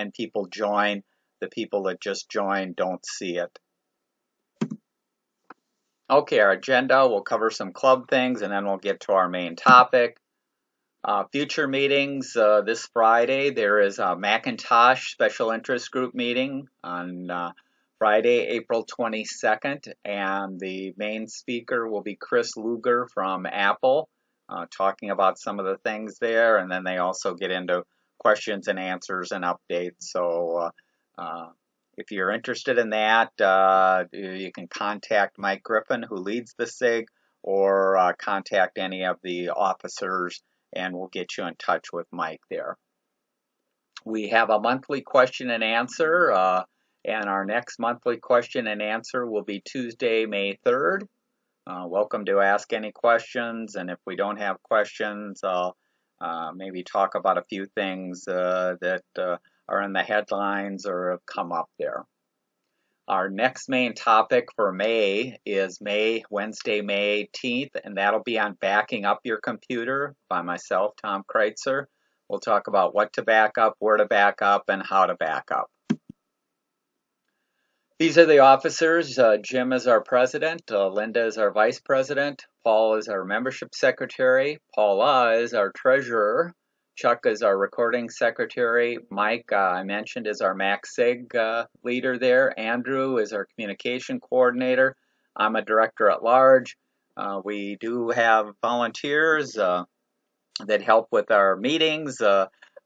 and people join. The people that just joined don't see it. Okay, our agenda, we'll cover some club things and then we'll get to our main topic. Future meetings, this Friday there is a Macintosh special interest group meeting on Friday, April 22nd, and the main speaker will be Chris Luger from Apple, talking about some of the things there, and then they also get into questions and answers and updates. So if you're interested in that, you can contact Mike Griffin, who leads the SIG, or contact any of the officers, and we'll get you in touch with Mike there. We have a monthly question and answer, and our next monthly question and answer will be Tuesday, May 3rd. Welcome to ask any questions, and if we don't have questions, I'll maybe talk about a few things that are in the headlines or have come up there. Our next main topic for May is Wednesday, May 18th, and that'll be on backing up your computer by myself, Tom Kreuzer. We'll talk about what to back up, where to back up, and how to back up. These are the officers. Jim is our president, Linda is our vice president, Paul is our membership secretary, Paula is our treasurer, Chuck is our recording secretary, Mike, I mentioned, is our MacSig leader there, Andrew is our communication coordinator, I'm a director at large. We do have volunteers that help with our meetings.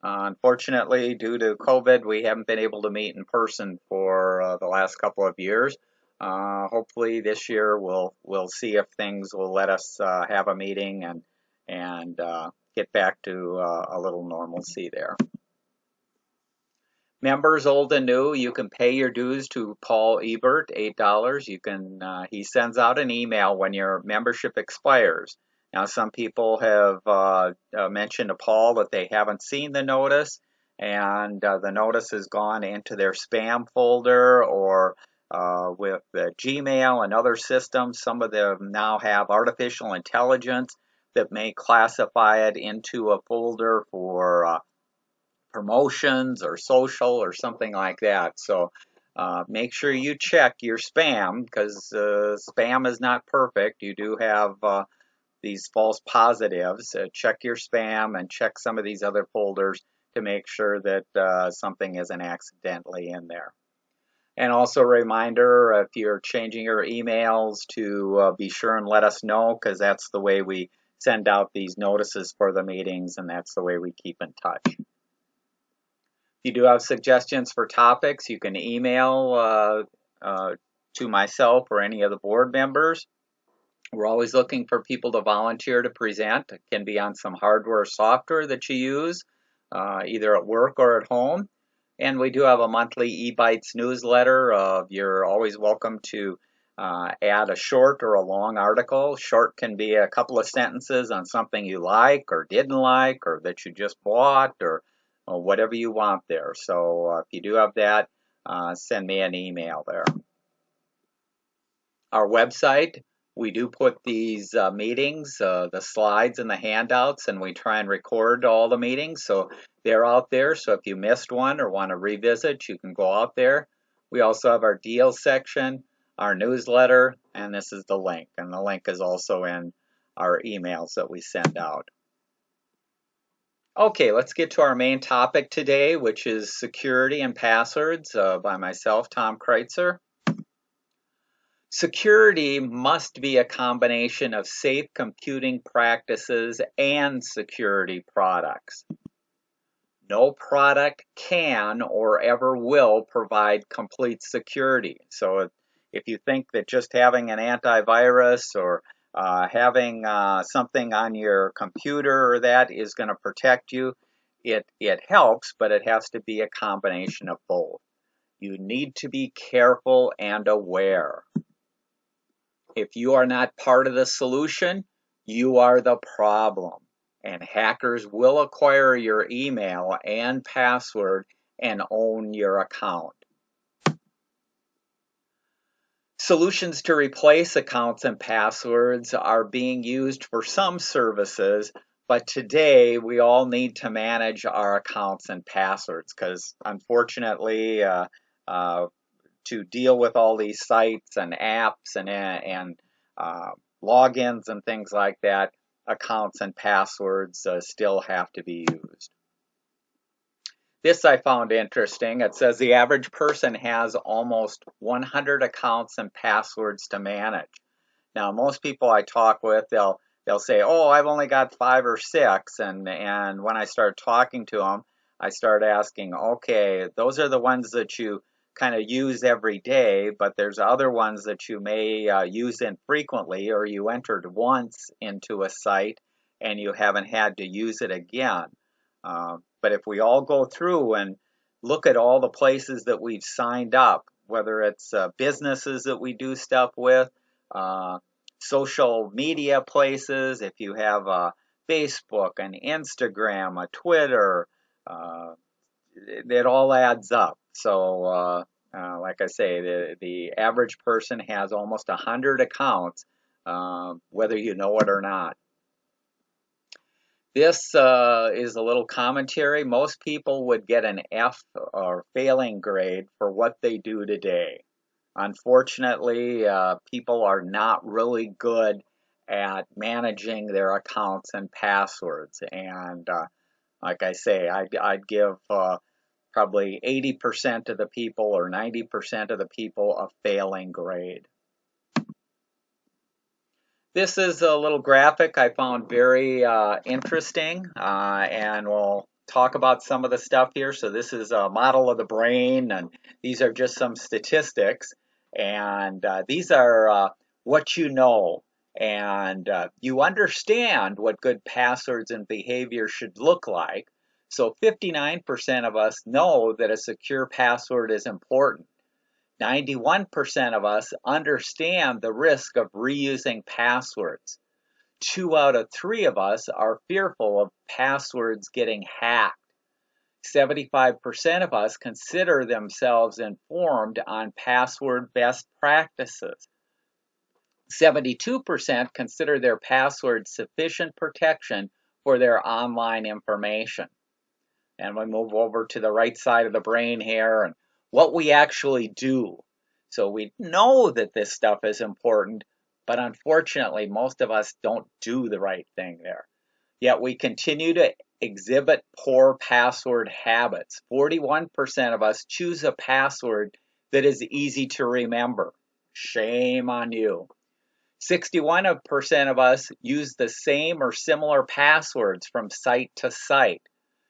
Unfortunately, due to COVID, we haven't been able to meet in person for the last couple of years. Hopefully this year we'll see if things will let us have a meeting and get back to a little normalcy there. Members old and new, you can pay your dues to Paul Ebert, $8. You can he sends out an email when your membership expires. Now, some people have mentioned to Paul that they haven't seen the notice, and the notice has gone into their spam folder, or with the Gmail and other systems. Some of them now have artificial intelligence that may classify it into a folder for promotions or social or something like that. So make sure you check your spam, because spam is not perfect. You do have these false positives. Check your spam and check some of these other folders to make sure that something isn't accidentally in there. And also a reminder, if you're changing your emails, to be sure and let us know, because that's the way we send out these notices for the meetings, and that's the way we keep in touch. If you do have suggestions for topics, you can email to myself or any of the board members. We're always looking for people to volunteer to present. It can be on some hardware or software that you use, either at work or at home. And we do have a monthly eBytes newsletter. You're always welcome to add a short or a long article. Short can be a couple of sentences on something you like or didn't like, or that you just bought, or whatever you want there. So if you do have that, send me an email there. Our website, we do put these meetings, the slides and the handouts, and we try and record all the meetings. So they're out there. So if you missed one or want to revisit, you can go out there. We also have our deals section, our newsletter, and this is the link. And the link is also in our emails that we send out. Okay, let's get to our main topic today, which is security and passwords by myself, Tom Kreuzer. Security must be a combination of safe computing practices and security products. No product can or ever will provide complete security. So if you think that just having an antivirus or having something on your computer or that is going to protect you, it helps, but it has to be a combination of both. You need to be careful and aware. If you are not part of the solution, you are the problem. And hackers will acquire your email and password and own your account. Solutions to replace accounts and passwords are being used for some services, But today, we all need to manage our accounts and passwords because, unfortunately, uh, to deal with all these sites and apps and uh, logins and things like that, accounts and passwords still have to be used. This I found interesting. It says the average person has almost 100 accounts and passwords to manage. Now, most people I talk with, they'll say, "Oh, I've only got 5 or 6," and when I start talking to them, I start asking, "Okay, those are the ones that you kind of use every day, but there's other ones that you may use infrequently, or you entered once into a site and you haven't had to use it again." But if we all go through and look at all the places that we've signed up, whether it's businesses that we do stuff with, uh, social media places, if you have a Facebook, an Instagram, a Twitter, uh, it all adds up. So, like I say, the average person has almost 100 accounts, whether you know it or not. This is a little commentary. Most people would get an F or failing grade for what they do today. Unfortunately, people are not really good at managing their accounts and passwords. And like I say, I'd give probably 80% of the people or 90% of the people a failing grade. This is a little graphic I found very interesting, and we'll talk about some of the stuff here. So this is a model of the brain, and these are just some statistics, and these are what you know, and you understand what good passwords and behavior should look like. So 59% of us know that a secure password is important. 91% of us understand the risk of reusing passwords. 2 out of 3 of us are fearful of passwords getting hacked. 75% of us consider themselves informed on password best practices. 72% consider their passwords sufficient protection for their online information. And we move over to the right side of the brain here and what we actually do. So we know that this stuff is important, but unfortunately, most of us don't do the right thing there. Yet we continue to exhibit poor password habits. 41% of us choose a password that is easy to remember. Shame on you. 61% of us use the same or similar passwords from site to site.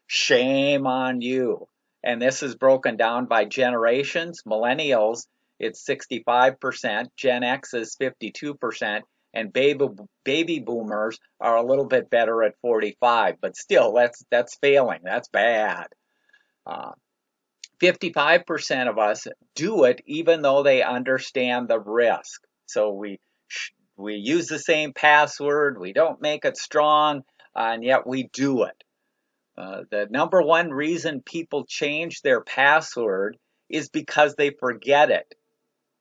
Shame on you. And this is broken down by generations. Millennials, it's 65%, Gen X is 52%, and baby boomers are a little bit better at 45%, but still that's failing. That's bad. 55% of us do it even though they understand the risk. So we use the same password, we don't make it strong, and yet we do it. The number one reason people change their password is because they forget it.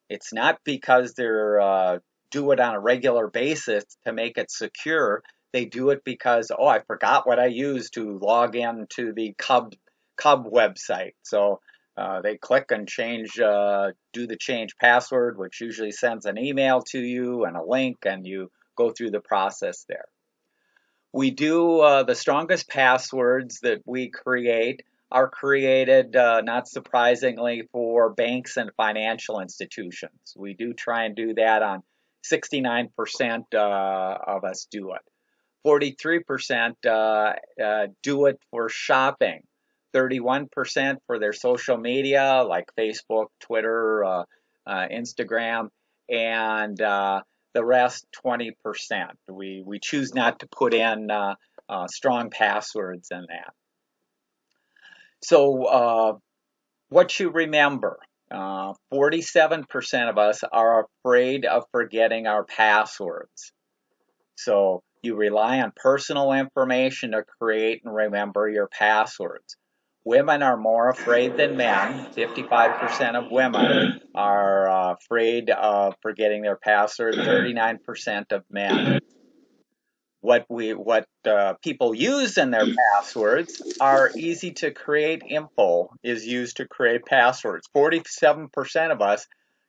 It's not because they're do it on a regular basis to make it secure. They do it because, oh, I forgot what I used to log in to the Cub website. So they click and change, do the change password, which usually sends an email to you and a link, and you go through the process there. We do the strongest passwords that we create are created, not surprisingly, for banks and financial institutions. We do try and do that on 69% of us do it. 43% do it for shopping. 31% for their social media like Facebook, Twitter, Instagram, and the rest 20%. We choose not to put in strong passwords in that. So what you remember, 47% of us are afraid of forgetting our passwords. So you rely on personal information to create and remember your passwords. Women are more afraid than men. 55% of women are afraid of forgetting their password, 39% of men. what people use in their passwords are easy to create. Info is used to create passwords. 47% of us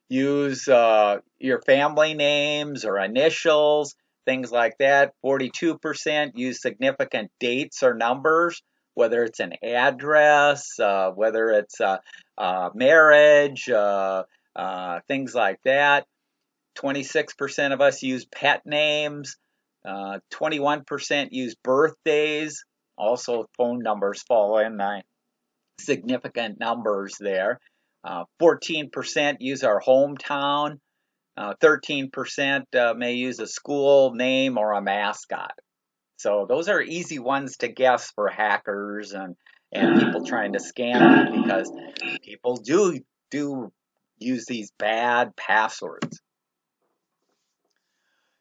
use your family names or initials, things like that. 42% use significant dates or numbers, whether it's an address, whether it's marriage, things like that. 26% of us use pet names. 21% use birthdays. Also, phone numbers fall in significant numbers there. 14% use our hometown. 13% may use a school name or a mascot. So those are easy ones to guess for hackers and people trying to scam you, because people do use these bad passwords.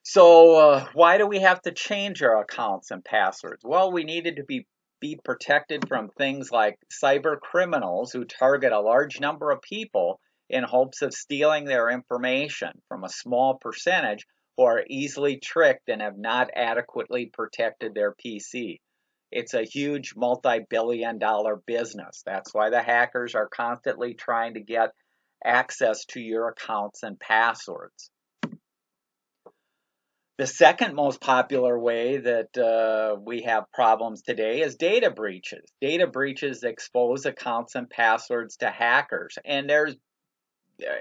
So why do we have to change our accounts and passwords? Well, we needed to be protected from things like cyber criminals who target a large number of people in hopes of stealing their information from a small percentage who are easily tricked and have not adequately protected their PC. It's a huge multi-billion-dollar business. That's why the hackers are constantly trying to get access to your accounts and passwords. The second most popular way that we have problems today is data breaches. Data breaches expose accounts and passwords to hackers. And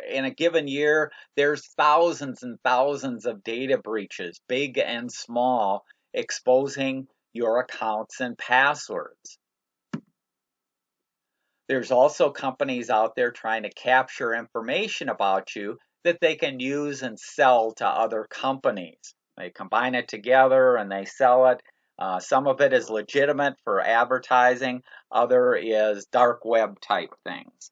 in a given year, there's thousands and thousands of data breaches, big and small, exposing your accounts and passwords. There's also companies out there trying to capture information about you that they can use and sell to other companies. They combine it together and they sell it. Some of it is legitimate for advertising. Other is dark web type things.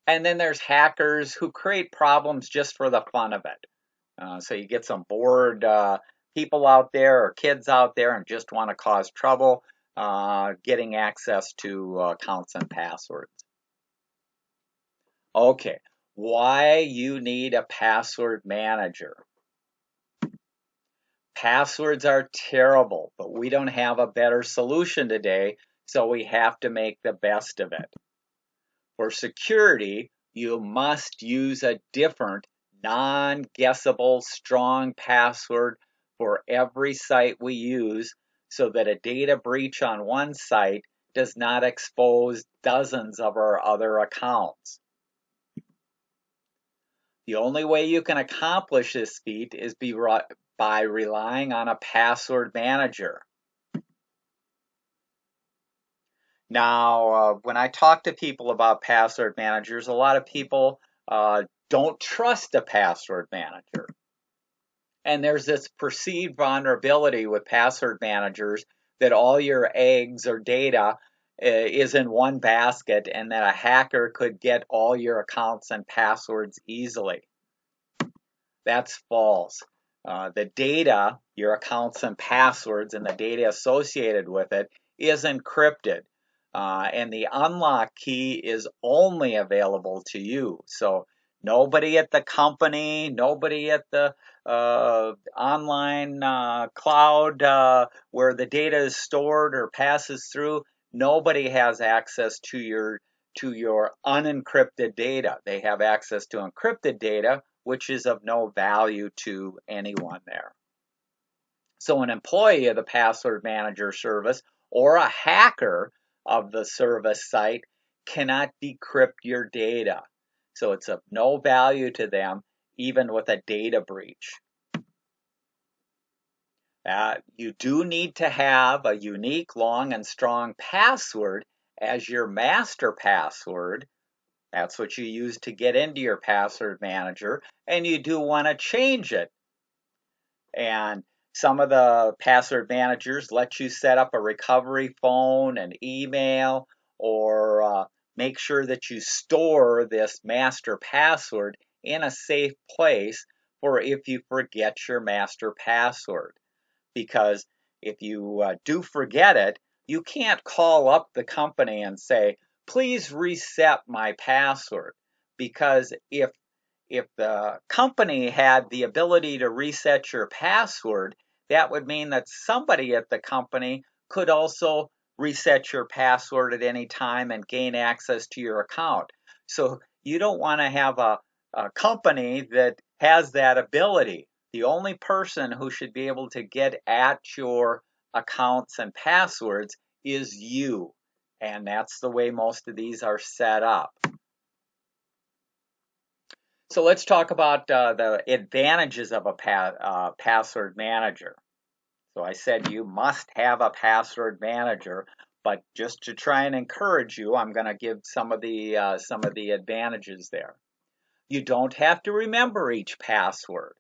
And then there's hackers who create problems just for the fun of it. So you get some bored people out there or kids out there and just want to cause trouble getting access to accounts and passwords. Okay, why you need a password manager. Passwords are terrible, but we don't have a better solution today, so we have to make the best of it. For security, you must use a different, non-guessable, strong password for every site we use so that a data breach on one site does not expose dozens of our other accounts. The only way you can accomplish this feat is by relying on a password manager. Now, when I talk to people about password managers, a lot of people don't trust a password manager. And there's this perceived vulnerability with password managers that all your eggs or data is in one basket and that a hacker could get all your accounts and passwords easily. That's false. The data, your accounts and passwords, and the data associated with it is encrypted. And the unlock key is only available to you. So nobody at the company, nobody at the online cloud where the data is stored or passes through, nobody has access to your unencrypted data. They have access to encrypted data, which is of no value to anyone there. So an employee of the password manager service or a hacker of the service site cannot decrypt your data. So it's of no value to them, even with a data breach. You do need to have a unique, long, and strong password as your master password. That's what you use to get into your password manager, and you do want to change it. And some of the password managers let you set up a recovery phone, an email, or make sure that you store this master password in a safe place for if you forget your master password. Because if you do forget it, you can't call up the company and say, please reset my password. Because if the company had the ability to reset your password, that would mean that somebody at the company could also reset your password at any time and gain access to your account. So you don't want to have a company that has that ability. The only person who should be able to get at your accounts and passwords is you. And that's the way most of these are set up. So let's talk about the advantages of a password manager. So I said you must have a password manager, but just to try and encourage you, I'm going to give some of the advantages there. You don't have to remember each password.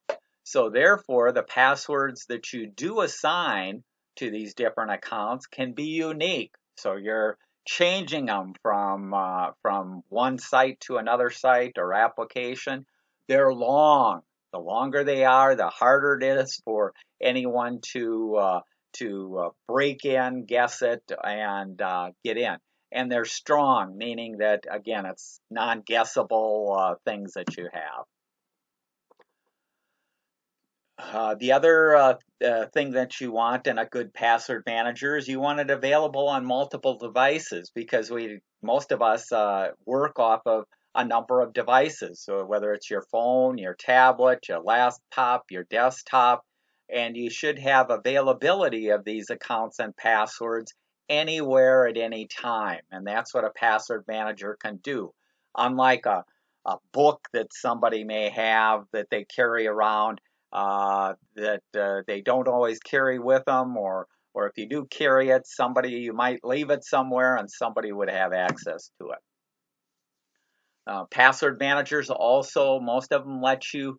So therefore, the passwords that you do assign to these different accounts can be unique. So you're changing them from one site to another site or application. They're long. The longer they are, the harder it is for anyone to break in, guess it, and get in. And they're strong, meaning that, again, it's non-guessable things that you have. The other thing that you want in a good password manager is you want it available on multiple devices, because most of us work off of a number of devices. So whether it's your phone, your tablet, your laptop, your desktop, and you should have availability of these accounts and passwords anywhere at any time. And that's what a password manager can do. Unlike a book that somebody may have that they carry around, that they don't always carry with them, or if you do carry it, you might leave it somewhere and somebody would have access to it. Password managers also, most of them let you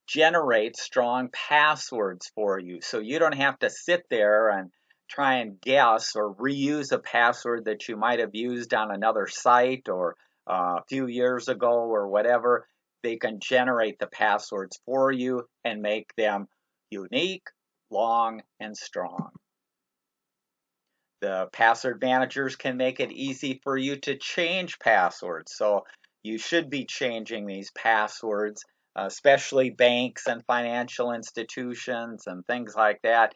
generate strong passwords for you, so you don't have to sit there and try and guess or reuse a password that you might have used on another site or a few years ago or whatever. They can generate the passwords for you and make them unique, long, and strong. The password managers can make it easy for you to change passwords. So you should be changing these passwords, especially banks and financial institutions and things like that.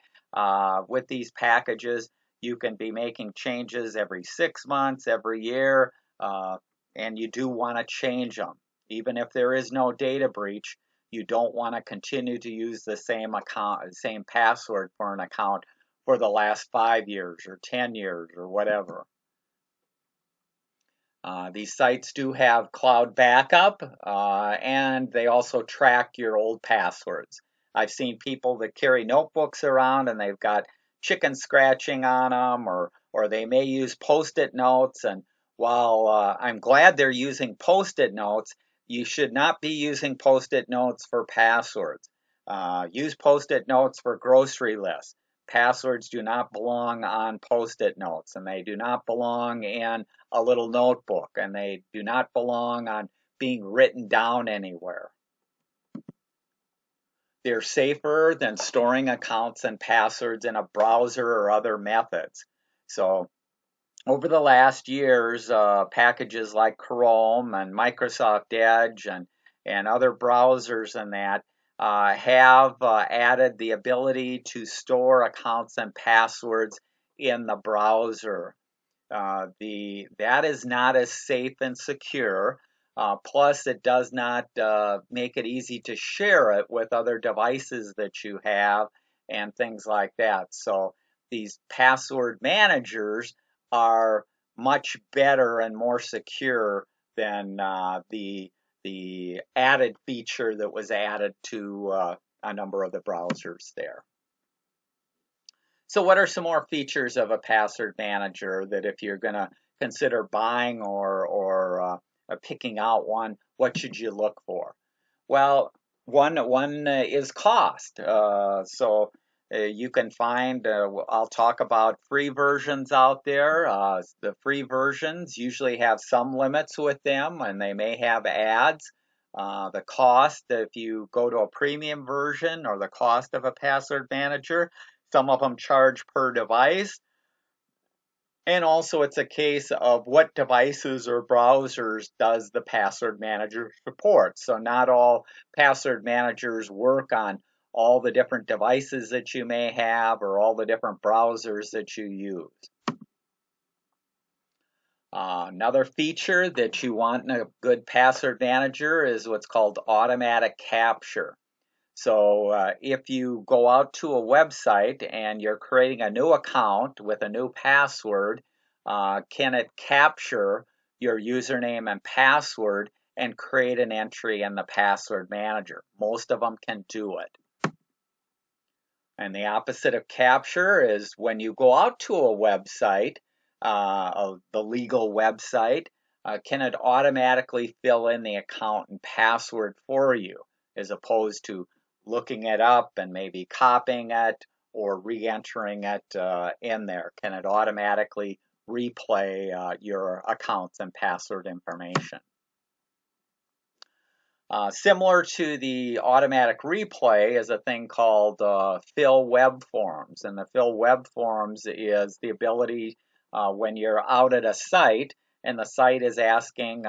With these packages, you can be making changes every 6 months, every year, and you do want to change them. Even if there is no data breach, you don't want to continue to use the same password for an account for the last 5 years or 10 years or whatever. These sites do have cloud backup, and they also track your old passwords. I've seen people that carry notebooks around and they've got chicken scratching on them, or they may use Post-it notes. And while I'm glad they're using Post-it notes, you should not be using Post-it notes for passwords. Use Post-it notes for grocery lists. Passwords do not belong on Post-it notes, and they do not belong in a little notebook, and they do not belong on being written down anywhere. They're safer than storing accounts and passwords in a browser or other methods. So over the last years, packages like Chrome and Microsoft Edge and other browsers and that have added the ability to store accounts and passwords in the browser. That is not as safe and secure. Plus, it does not make it easy to share it with other devices that you have and things like that. So these password managers are much better and more secure than the added feature that was added to a number of the browsers there. So what are some more features of a password manager that if you're going to consider buying or picking out one, what should you look for? Well, one is cost. So you can find, I'll talk about free versions out there. The free versions usually have some limits with them, and they may have ads. The cost, if you go to a premium version, or the cost of a password manager, some of them charge per device. And also it's a case of what devices or browsers does the password manager support. So not all password managers work on all the different devices that you may have or all the different browsers that you use. Another feature that you want in a good password manager is what's called automatic capture. So if you go out to a website and you're creating a new account with a new password, can it capture your username and password and create an entry in the password manager? Most of them can do it. And the opposite of capture is when you go out to a website, the legal website, can it automatically fill in the account and password for you, as opposed to looking it up and maybe copying it or re-entering it in there? Can it automatically replay your accounts and password information? Similar to the automatic replay is a thing called fill web forms. And the fill web forms is the ability when you're out at a site and the site is asking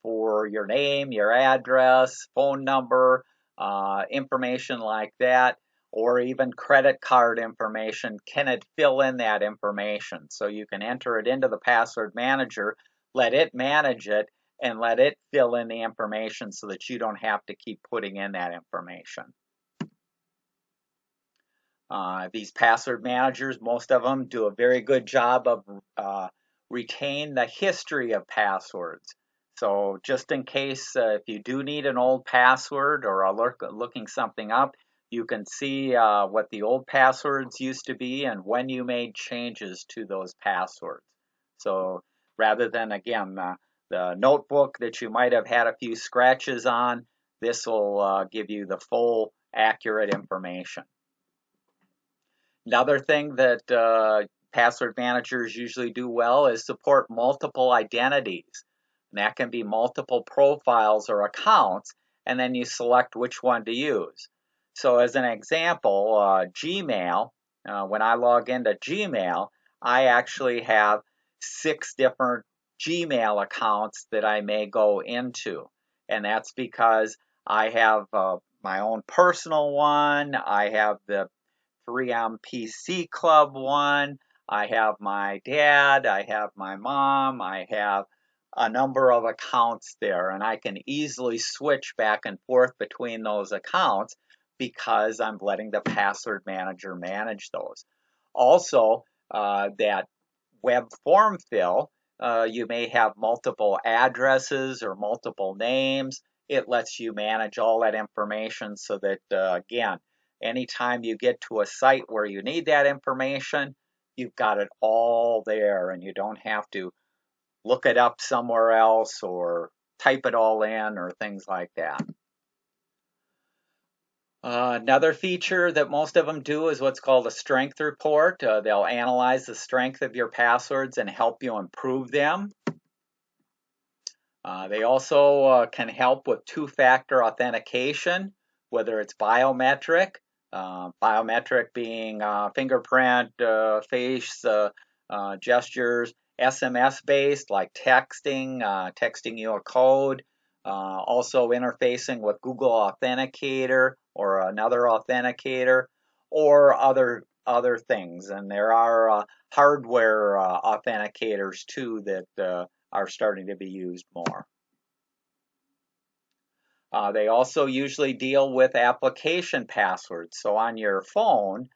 for your name, your address, phone number, information like that, or even credit card information, can it fill in that information? So you can enter it into the password manager, let it manage it, and let it fill in the information so that you don't have to keep putting in that information. These password managers, most of them do a very good job of retain the history of passwords. So just in case if you do need an old password or are looking something up, you can see what the old passwords used to be and when you made changes to those passwords. So rather than, again, the notebook that you might have had a few scratches on, this will give you the full accurate information. Another thing that password managers usually do well is support multiple identities. And that can be multiple profiles or accounts, and then you select which one to use. So as an example, Gmail, when I log into Gmail, I actually have 6 different Gmail accounts that I may go into. And that's because I have my own personal one, I have the 3M PC Club one, I have my dad, I have my mom, I have a number of accounts there, and I can easily switch back and forth between those accounts because I'm letting the password manager manage those. Also, that web form fill, you may have multiple addresses or multiple names. It lets you manage all that information so that, again, anytime you get to a site where you need that information, you've got it all there and you don't have to look it up somewhere else or type it all in or things like that. Another feature that most of them do is what's called a strength report. They'll analyze the strength of your passwords and help you improve them. They also can help with two-factor authentication, whether it's biometric, biometric being fingerprint, face, gestures, SMS-based like texting, texting you a code, also interfacing with Google Authenticator or another authenticator, or other things. And there are hardware authenticators too that are starting to be used more. They also usually deal with application passwords. So on your phone,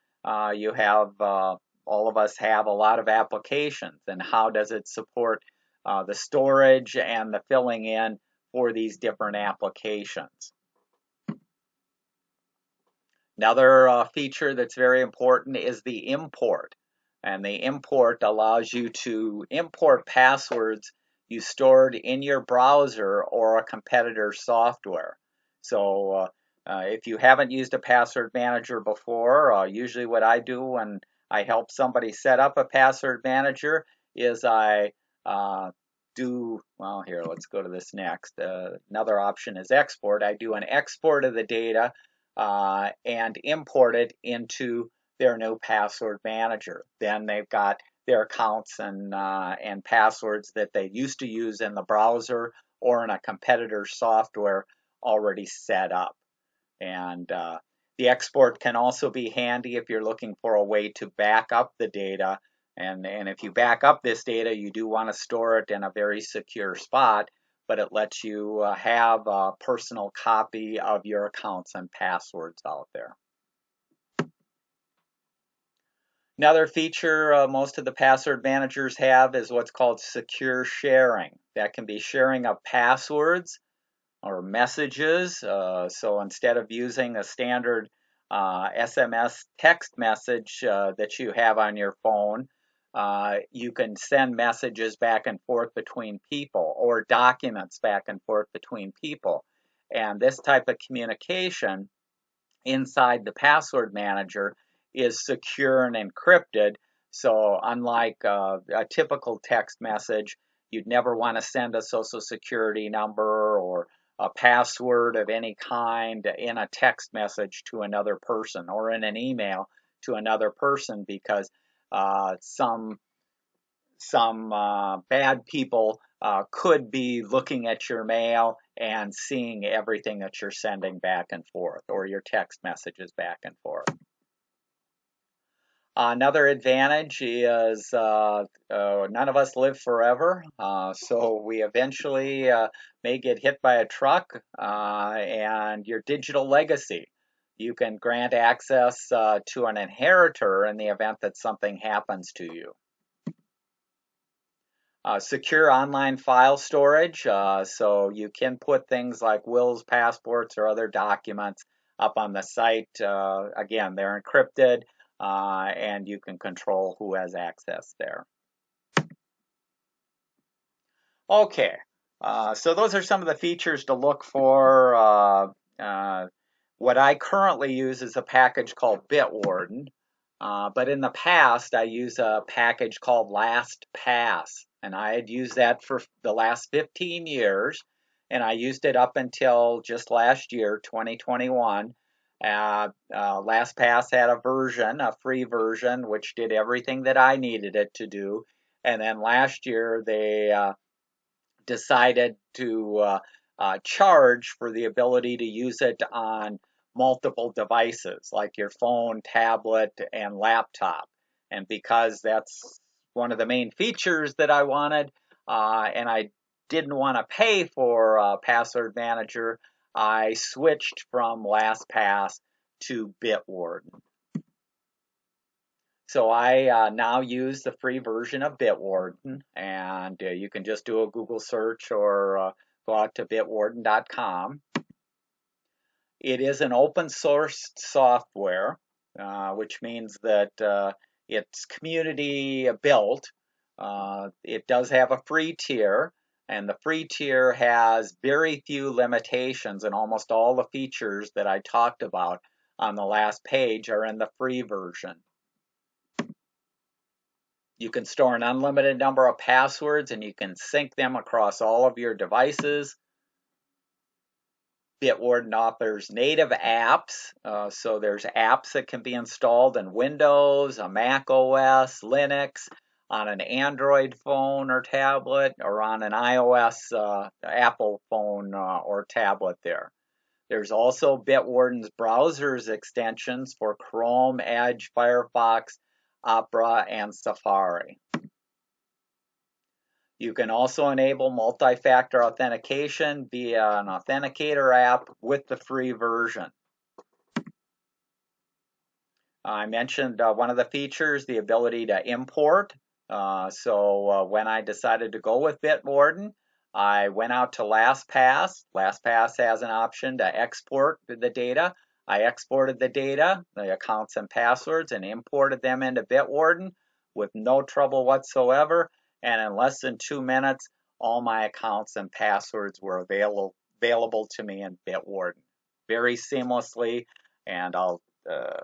you have, all of us have a lot of applications, and how does it support the storage and the filling in for these different applications. Another feature that's very important is the import. And the import allows you to import passwords you stored in your browser or a competitor's software. So if you haven't used a password manager before, usually what I do when I help somebody set up a password manager is I well, here, let's go to this next. Another option is export. I do an export of the data and import it into their new password manager. Then they've got their accounts and passwords that they used to use in the browser or in a competitor's software already set up. And The export can also be handy if you're looking for a way to back up the data. And if you back up this data, you do want to store it in a very secure spot, but it lets you have a personal copy of your accounts and passwords out there. Another feature most of the password managers have is what's called secure sharing. That can be sharing of passwords or messages. So instead of using a standard SMS text message that you have on your phone, you can send messages back and forth between people or documents back and forth between people. And this type of communication inside the password manager is secure and encrypted. So unlike a typical text message, you'd never want to send a social security number or a password of any kind in a text message to another person or in an email to another person, because some bad people could be looking at your mail and seeing everything that you're sending back and forth, or your text messages back and forth. Another advantage is none of us live forever, so we eventually may get hit by a truck, and your digital legacy. You can grant access to an inheritor in the event that something happens to you. Secure online file storage, so you can put things like wills, passports, or other documents up on the site. Again, they're encrypted, and you can control who has access there. Okay, so those are some of the features to look for. What I currently use is a package called Debt Warden. But in the past, I used a package called Lastpass, and I had used that for the last 15 years, and I used it up until just last year, 2021. Lastpass had a free version, which did everything that I needed it to do, and then last year they decided to charge for the ability to use it on multiple devices like your phone, tablet, and laptop. And because that's one of the main features that I wanted, and I didn't want to pay for Password Manager, I switched from LastPass to Debt Warden. So I now use the free version of Debt Warden, and you can just do a Google search or go out to dettwarden.com. It is an open source software, which means that it's community built. It does have a free tier, and the free tier has very few limitations, and almost all the features that I talked about on the last page are in the free version. You can store an unlimited number of passwords, and you can sync them across all of your devices. Debt Warden offers native apps, so there's apps that can be installed in Windows, a Mac OS, Linux, on an Android phone or tablet, or on an iOS Apple phone or tablet there. There's also Debt Warden's browsers extensions for Chrome, Edge, Firefox, Opera, and Safari. You can also enable multi-factor authentication via an authenticator app with the free version. I mentioned one of the features, the ability to import. So when I decided to go with Debt Warden, I went out to Lastpass. Lastpass has an option to export the data. I exported the data, the accounts and passwords, and imported them into Debt Warden with no trouble whatsoever. And in less than 2 minutes, all my accounts and passwords were available to me in Debt Warden. Very seamlessly, and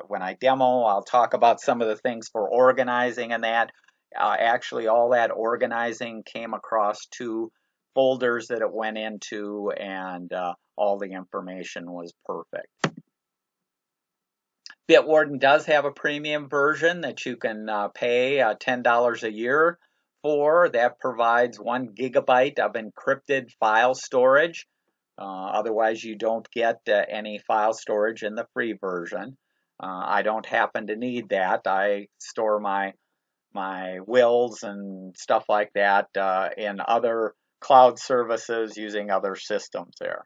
when I demo, I'll talk about some of the things for organizing and that. Actually, all that organizing came across 2 folders that it went into, and all the information was perfect. Debt Warden does have a premium version that you can pay $10 a year for. That provides 1 gigabyte of encrypted file storage. Otherwise, you don't get any file storage in the free version. I don't happen to need that. I store my wills and stuff like that in other cloud services using other systems there.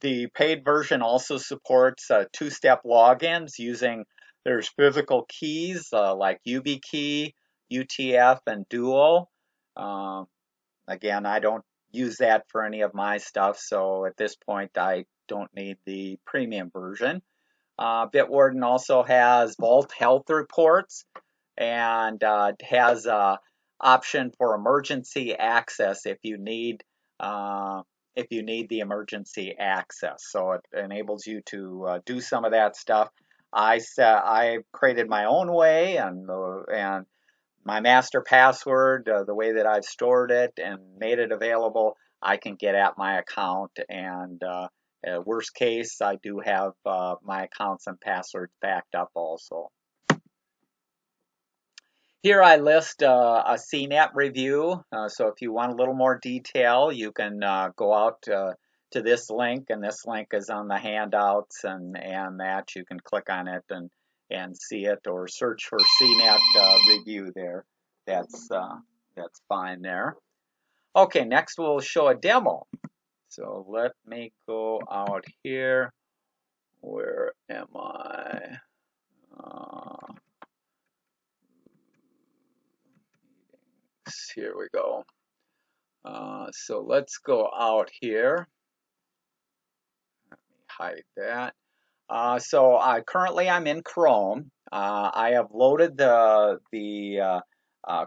The paid version also supports two-step logins using there's physical keys like YubiKey, UTF, and Duo. Uh, Again, I don't use that for any of my stuff, so at this point I don't need the premium version. Bitwarden also has Vault Health Reports and has a option for emergency access if you need the emergency access. So it enables you to do some of that stuff. I created my own way and my master password, the way that I've stored it and made it available, I can get at my account. And worst case, I do have my accounts and passwords backed up also. Here I list a CNET review. So if you want a little more detail, you can go out to this link, and this link is on the handouts, and that you can click on it and see it, or search for CNET review there. That's fine there. Okay, next we'll show a demo. So let me go out here. Where am I? Here we go. So let's go out here. Let me hide that. So currently I'm in Chrome. I have loaded the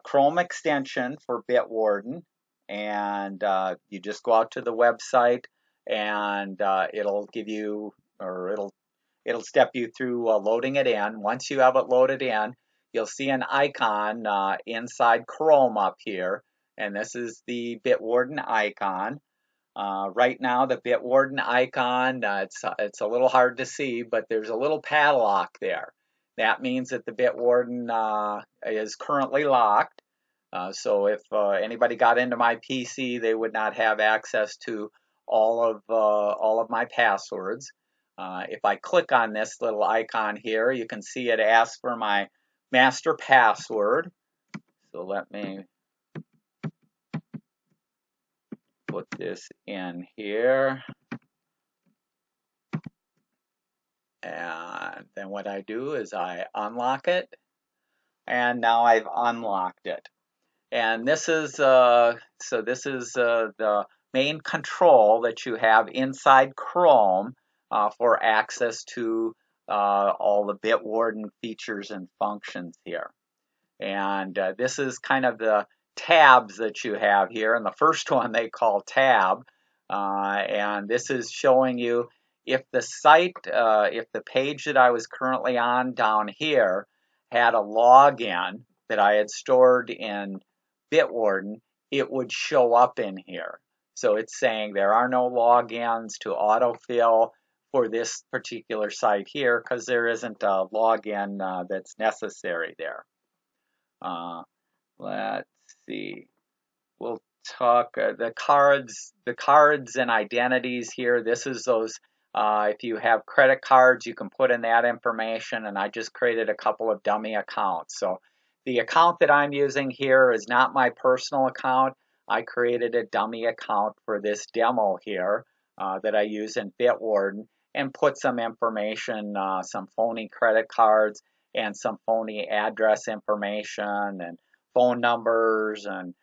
Chrome extension for Bitwarden, and you just go out to the website, and it'll give you, or it'll step you through loading it in. Once you have it loaded in, you'll see an icon inside Chrome up here, and this is the Bitwarden icon. Right now, the Bitwarden icon, it's a little hard to see, but there's a little padlock there. That means that the Bitwarden is currently locked. So if anybody got into my PC, they would not have access to all of my passwords. If I click on this little icon here, you can see it asks for my master password. So let me put this in here. And then what I do is I unlock it, and now I've unlocked it. And this is the main control that you have inside Chrome for access to all the Bitwarden features and functions here. And this is kind of the tabs that you have here. And the first one they call tab. And this is showing you if the site, if the page that I was currently on down here had a login that I had stored in Bitwarden, it would show up in here. So it's saying there are no logins to autofill for this particular site here because there isn't a login that's necessary there. Let's see. We'll talk the cards and identities here. This is those. If you have credit cards, you can put in that information, and I just created a couple of dummy accounts. So the account that I'm using here is not my personal account. I created a dummy account for this demo here that I use in Bitwarden and put some information, some phony credit cards and some phony address information and phone numbers and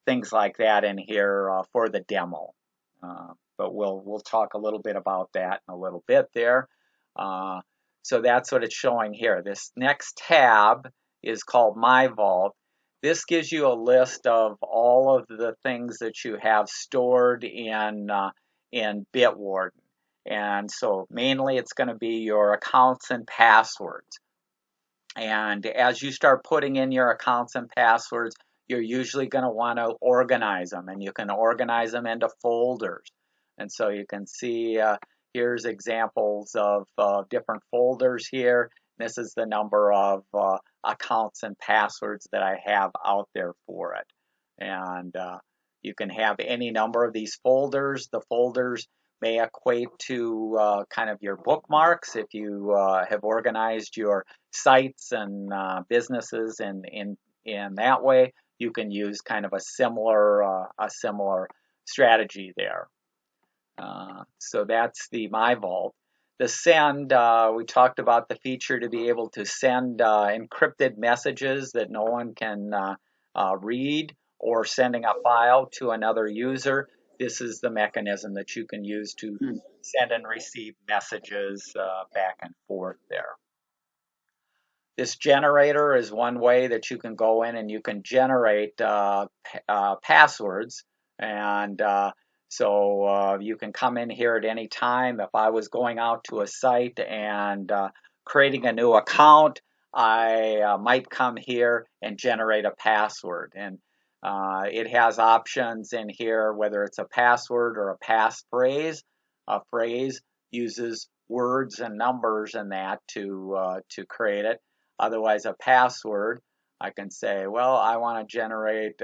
things like that in here for the demo. But we'll talk a little bit about that in a little bit there. So that's what it's showing here. This next tab is called My Vault. This gives you a list of all of the things that you have stored in Bitwarden. And so mainly it's going to be your accounts and passwords. And as you start putting in your accounts and passwords, you're usually going to want to organize them, and you can organize them into folders. And so you can see here's examples of different folders here. This is the number of accounts and passwords that I have out there for it. And You can have any number of these folders. The folders may equate to kind of your bookmarks if you have organized your sites and businesses in that way. You can use kind of a similar strategy there. So that's the My Vault. The send, we talked about the feature to be able to send encrypted messages that no one can read, or sending a file to another user. This is the mechanism that you can use to send and receive messages back and forth there. This generator is one way that you can go in and you can generate passwords. And so you can come in here at any time. If I was going out to a site and creating a new account, I might come here and generate a password. And it has options in here, whether it's a password or a passphrase. A phrase uses words and numbers and that to create it. Otherwise, a password, I can say, well, I want to generate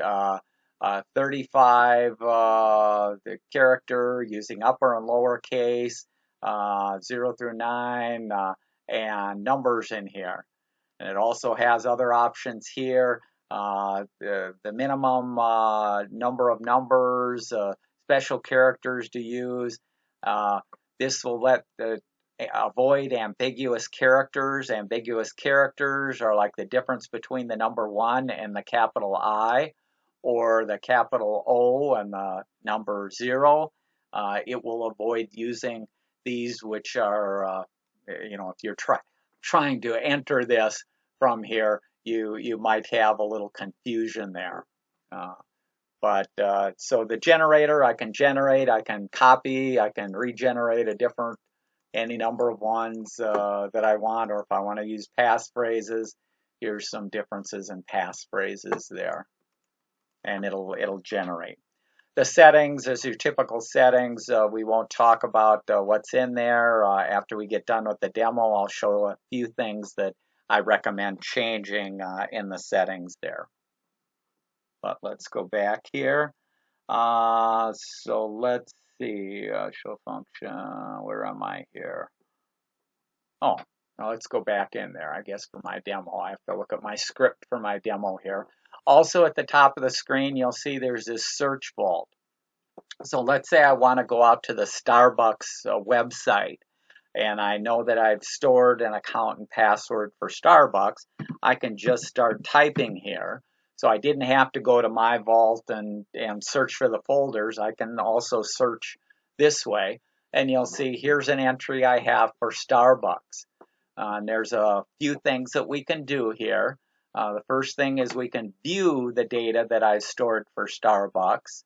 35 the character using upper and lower case, 0 through 9, and numbers in here. And it also has other options here, the minimum number of numbers, special characters to use. This will let avoid ambiguous characters. Ambiguous characters are like the difference between the number 1 and the capital I, or the capital O and the number 0. It will avoid using these, which are, if you're trying to enter this from here, you might have a little confusion there. So the generator, I can generate, I can copy, I can regenerate any number of ones that I want, or if I want to use passphrases, here's some differences in passphrases there, and it'll generate. The settings is your typical settings. We won't talk about what's in there. After we get done with the demo, I'll show a few things that I recommend changing in the settings there. But let's go back here. So let's see, show function, where am I here? Oh, now let's go back in there, I guess, for my demo. I have to look at my script for my demo here. Also at the top of the screen, you'll see there's this search vault. So let's say I want to go out to the Starbucks website, and I know that I've stored an account and password for Starbucks. I can just start typing here. So I didn't have to go to My Vault and search for the folders. I can also search this way. And you'll see here's an entry I have for Starbucks. And there's a few things that we can do here. The first thing is we can view the data that I've stored for Starbucks.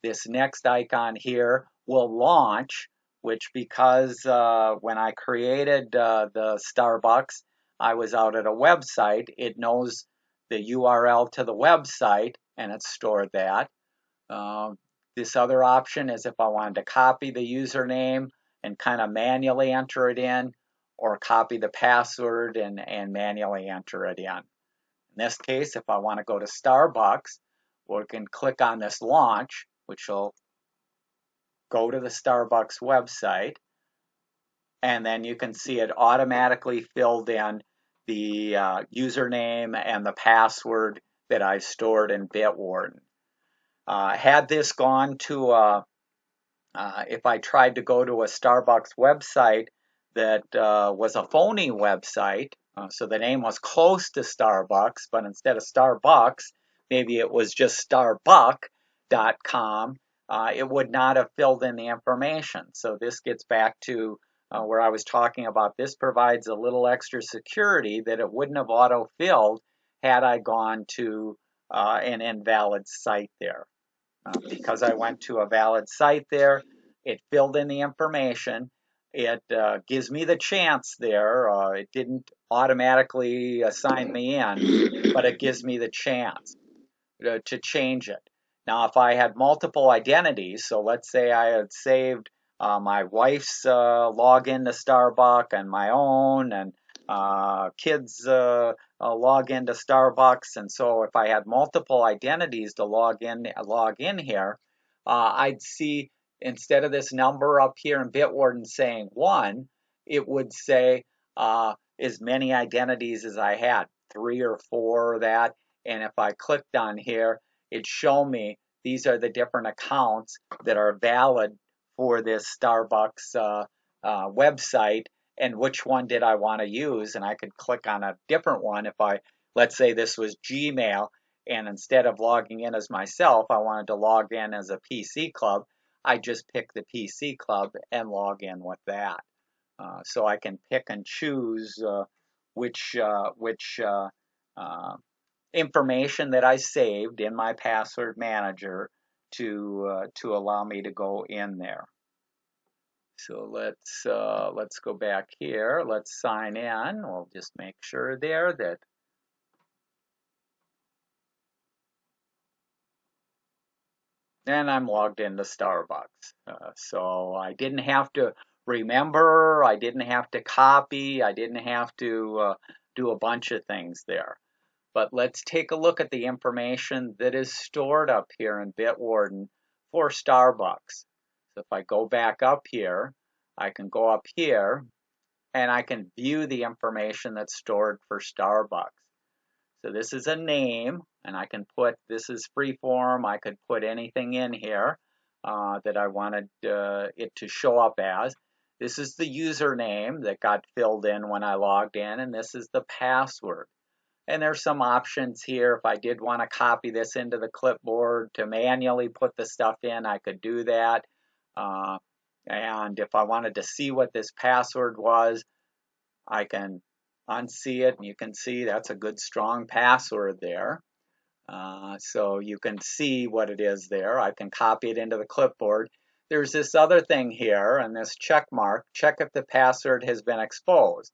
This next icon here will launch, which because when I created the Starbucks, I was out at a website. It knows the URL to the website, and it's stored that. This other option is if I wanted to copy the username and kind of manually enter it in, or copy the password and manually enter it in. In this case, if I want to go to Starbucks, we can click on this launch, which will go to the Starbucks website, and then you can see it automatically filled in the username and the password that I stored in Debt Warden. Had this gone to if I tried to go to a Starbucks website that was a phony website, so the name was close to Starbucks, but instead of Starbucks, maybe it was just starbuck.com, it would not have filled in the information. So this gets back to where I was talking about. This provides a little extra security that it wouldn't have auto-filled had I gone to an invalid site there. Because I went to a valid site there, it filled in the information. It gives me the chance there. It didn't automatically assign me in, but it gives me the chance to change it. Now, if I had multiple identities, so let's say I had saved my wife's login to Starbucks and my own, and kids log into Starbucks, and so if I had multiple identities to log in here, I'd see instead of this number up here in Bitwarden saying 1, it would say as many identities as I had, 3 or 4 or that. And if I clicked on here, it'd show me these are the different accounts that are valid for this Starbucks website, and which one did I want to use. And I could click on a different one. If let's say this was Gmail, and instead of logging in as myself, I wanted to log in as a PC club, I just pick the PC club and log in with that. So I can pick and choose which information that I saved in my password manager to allow me to go in there. So let's go back here. Let's sign in. We'll just make sure there that and I'm logged into Starbucks. So I didn't have to remember, I didn't have to copy, I didn't have to do a bunch of things there. But let's take a look at the information that is stored up here in Bitwarden for Starbucks. So if I go back up here, I can go up here and I can view the information that's stored for Starbucks. So this is a name, and I can put, this is freeform, I could put anything in here that I wanted it to show up as. This is the username that got filled in when I logged in, and this is the password. And there's some options here. If I did want to copy this into the clipboard to manually put the stuff in, I could do that. And if I wanted to see what this password was, I can unsee it, and you can see that's a good strong password there. So you can see what it is there. I can copy it into the clipboard. There's this other thing here, and this check mark, check if the password has been exposed.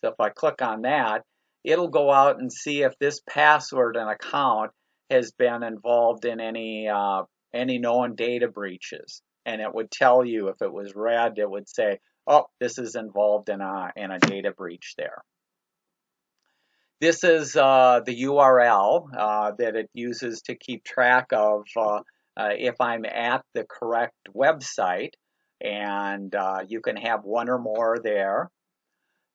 So if I click on that, it'll go out and see if this password and account has been involved in any known data breaches. And it would tell you if it was red, it would say, oh, this is involved in a data breach there. This is the URL that it uses to keep track of if I'm at the correct website, and you can have one or more there.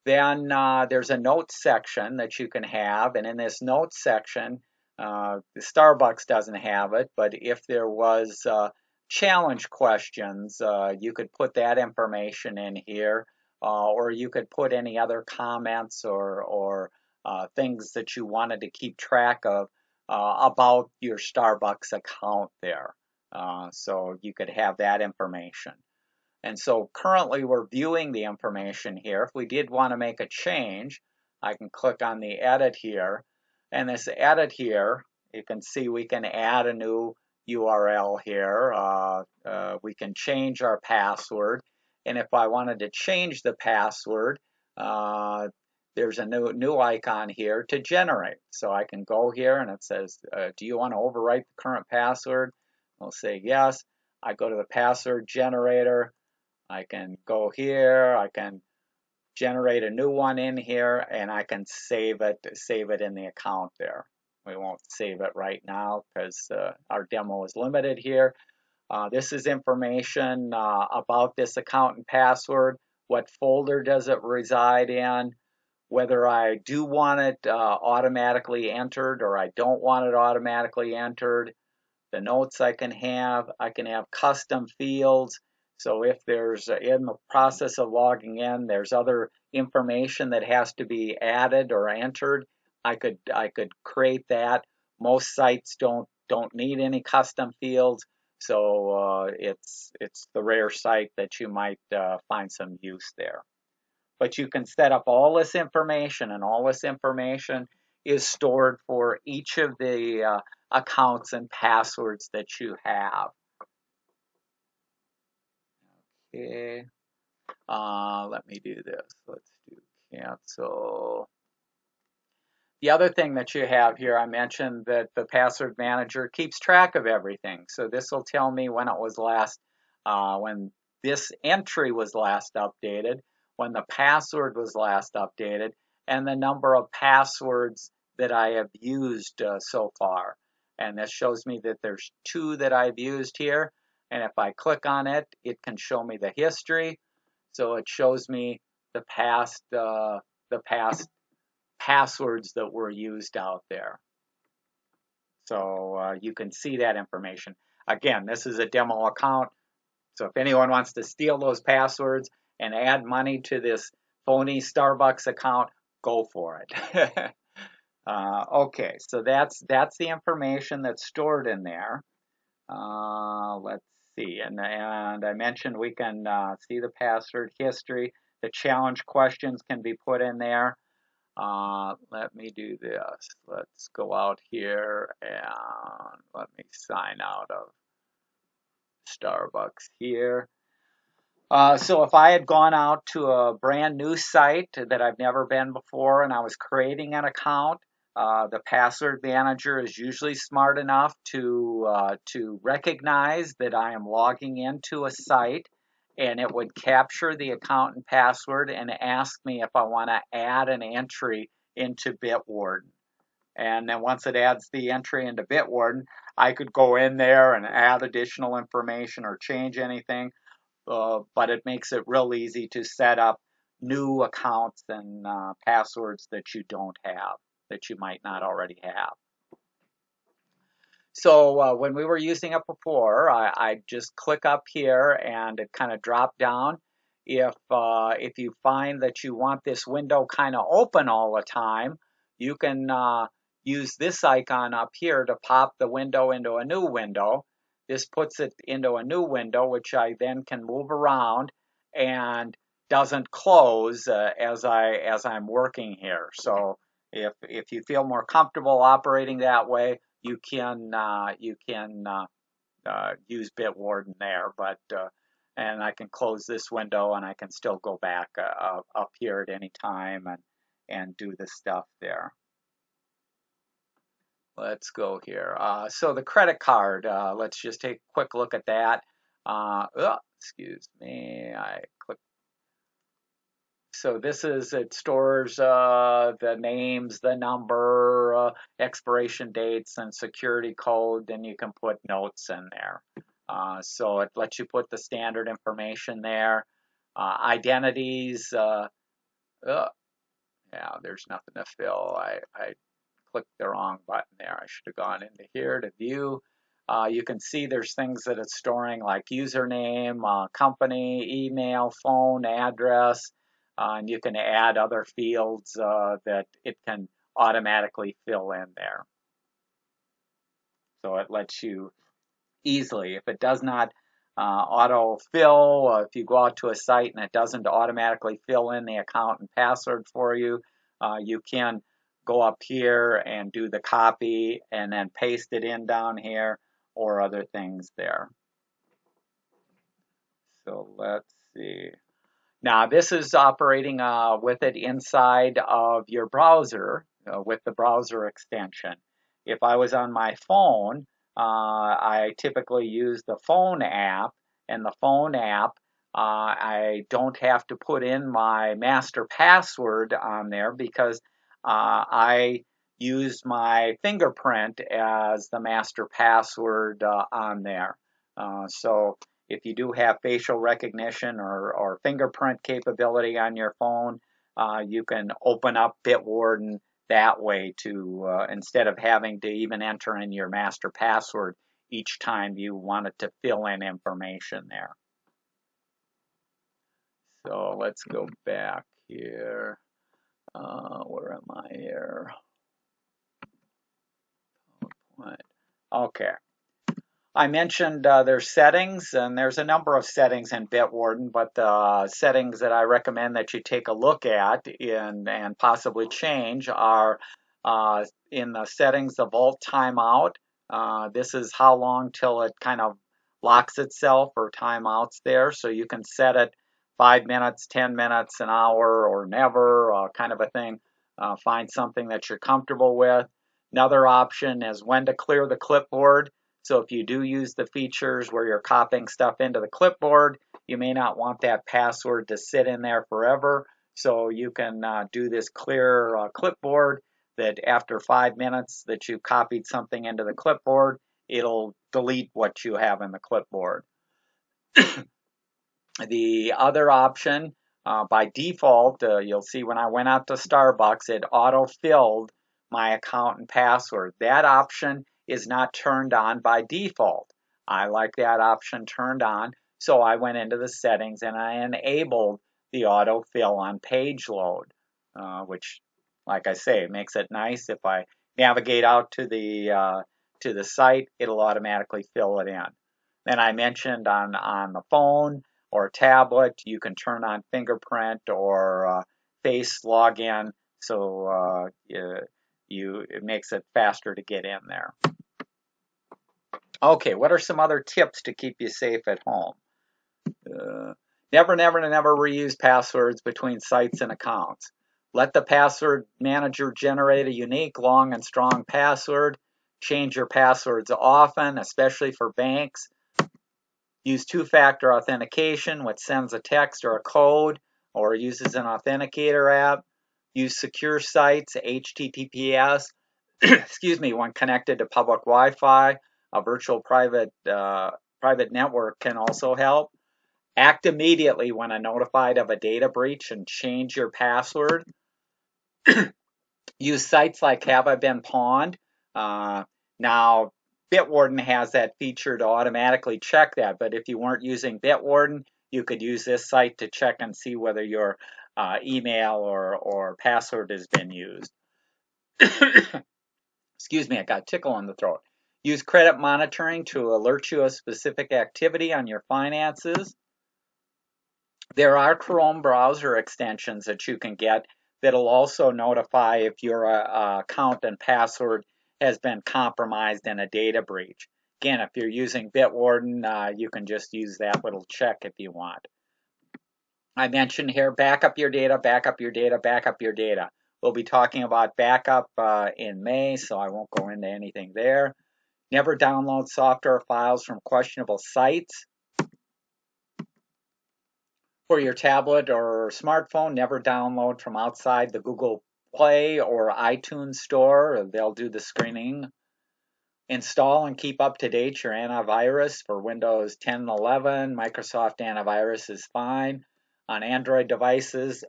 Then there's a notes section that you can have, and in this notes section, the Starbucks doesn't have it, but if there was challenge questions, you could put that information in here, or you could put any other comments or things that you wanted to keep track of about your Starbucks account there. So you could have that information. And so currently we're viewing the information here. If we did want to make a change, I can click on the edit here. And this edit here, you can see we can add a new URL here. We can change our password. And if I wanted to change the password, there's a new icon here to generate. So I can go here and it says, do you want to overwrite the current password? I'll say yes. I go to the password generator. I can go here, I can generate a new one in here, and I can save it in the account there. We won't save it right now because our demo is limited here. This is information about this account and password. What folder does it reside in? Whether I do want it automatically entered or I don't want it automatically entered. The notes I can have custom fields. So if there's in the process of logging in, there's other information that has to be added or entered, I could create that. Most sites don't need any custom fields, so it's the rare site that you might find some use there. But you can set up all this information, and all this information is stored for each of the accounts and passwords that you have. Okay, let me do this. Let's do cancel. The other thing that you have here, I mentioned that the password manager keeps track of everything. So this will tell me when it was last, when this entry was last updated, when the password was last updated, and the number of passwords that I have used so far. And this shows me that there's 2 that I've used here. And if I click on it, it can show me the history. So it shows me the past passwords that were used out there. So you can see that information. Again, this is a demo account. So if anyone wants to steal those passwords and add money to this phony Starbucks account, go for it. Okay, so that's the information that's stored in there. Let's see, and I mentioned we can see the password history. The challenge questions can be put in there. Let me do this. Let's go out here and let me sign out of Starbucks here. So if I had gone out to a brand new site that I've never been before and I was creating an account, the password manager is usually smart enough to recognize that I am logging into a site, and it would capture the account and password and ask me if I want to add an entry into Debt Warden. And then once it adds the entry into Debt Warden, I could go in there and add additional information or change anything. But it makes it real easy to set up new accounts and passwords that you don't have, that you might not already have. So when we were using it before, I just click up here and it kind of drop down. If you find that you want this window kind of open all the time, you can use this icon up here to pop the window into a new window. This puts it into a new window, which I then can move around and doesn't close as I'm working here. So if you feel more comfortable operating that way, you can use Debt Warden there, but and I can close this window and I can still go back up here at any time and do the stuff there. Let's go here. So the credit card, let's just take a quick look at that. Excuse me, I clicked. So this is, it stores the names, the number, expiration dates, and security code, and you can put notes in there. So it lets you put the standard information there. Identities, yeah, there's nothing to fill. I clicked the wrong button there. I should have gone into here to view. You can see there's things that it's storing like username, company, email, phone, address, and you can add other fields that it can automatically fill in there. So it lets you easily, if it does not auto-fill, if you go out to a site and it doesn't automatically fill in the account and password for you, you can go up here and do the copy and then paste it in down here or other things there. So let's see. Now this is operating with it inside of your browser with the browser extension. If I was on my phone, I typically use the phone app, and the phone app, I don't have to put in my master password on there because I use my fingerprint as the master password on there. So if you do have facial recognition or fingerprint capability on your phone, you can open up Debt Warden that way to instead of having to even enter in your master password each time you wanted to fill in information there. So let's go back here. Where am I here? Okay. I mentioned there's settings, and there's a number of settings in Debt Warden, but the settings that I recommend that you take a look at and possibly change are in the settings, the vault timeout. This is how long till it kind of locks itself or timeouts there. So you can set it 5 minutes, 10 minutes, an hour, or never, kind of a thing. Find something that you're comfortable with. Another option is when to clear the clipboard. So if you do use the features where you're copying stuff into the clipboard, you may not want that password to sit in there forever. So you can do this clear clipboard that after 5 minutes that you copied something into the clipboard, it'll delete what you have in the clipboard. The other option, by default, you'll see when I went out to Starbucks, it auto-filled my account and password. That option is not turned on by default. I like that option turned on, so I went into the settings and I enabled the autofill on page load, which, like I say, makes it nice. If I navigate out to the site, it'll automatically fill it in. Then I mentioned on the phone or tablet, you can turn on fingerprint or face login, so it makes it faster to get in there. Okay, what are some other tips to keep you safe at home? Never reuse passwords between sites and accounts. Let the password manager generate a unique, long, and strong password. Change your passwords often, especially for banks. Use two-factor authentication, which sends a text or a code or uses an authenticator app. Use secure sites, HTTPS, excuse me, when connected to public Wi-Fi. A virtual private network can also help. Act immediately when notified of a data breach and change your password. Use sites like Have I Been Pawned? Now, Debt Warden has that feature to automatically check that, but if you weren't using Debt Warden, you could use this site to check and see whether your email or password has been used. Excuse me, I got a tickle in the throat. Use credit monitoring to alert you of specific activity on your finances. There are Chrome browser extensions that you can get that'll also notify if your account and password has been compromised in a data breach. Again, if you're using Bitwarden, you can just use that little check if you want. I mentioned here, backup your data, backup your data, backup your data. We'll be talking about backup in May, so I won't go into anything there. Never download software files from questionable sites. For your tablet or smartphone, never download from outside the Google Play or iTunes store. They'll do the screening. Install and keep up to date your antivirus for Windows 10 and 11. Microsoft antivirus is fine. On Android devices,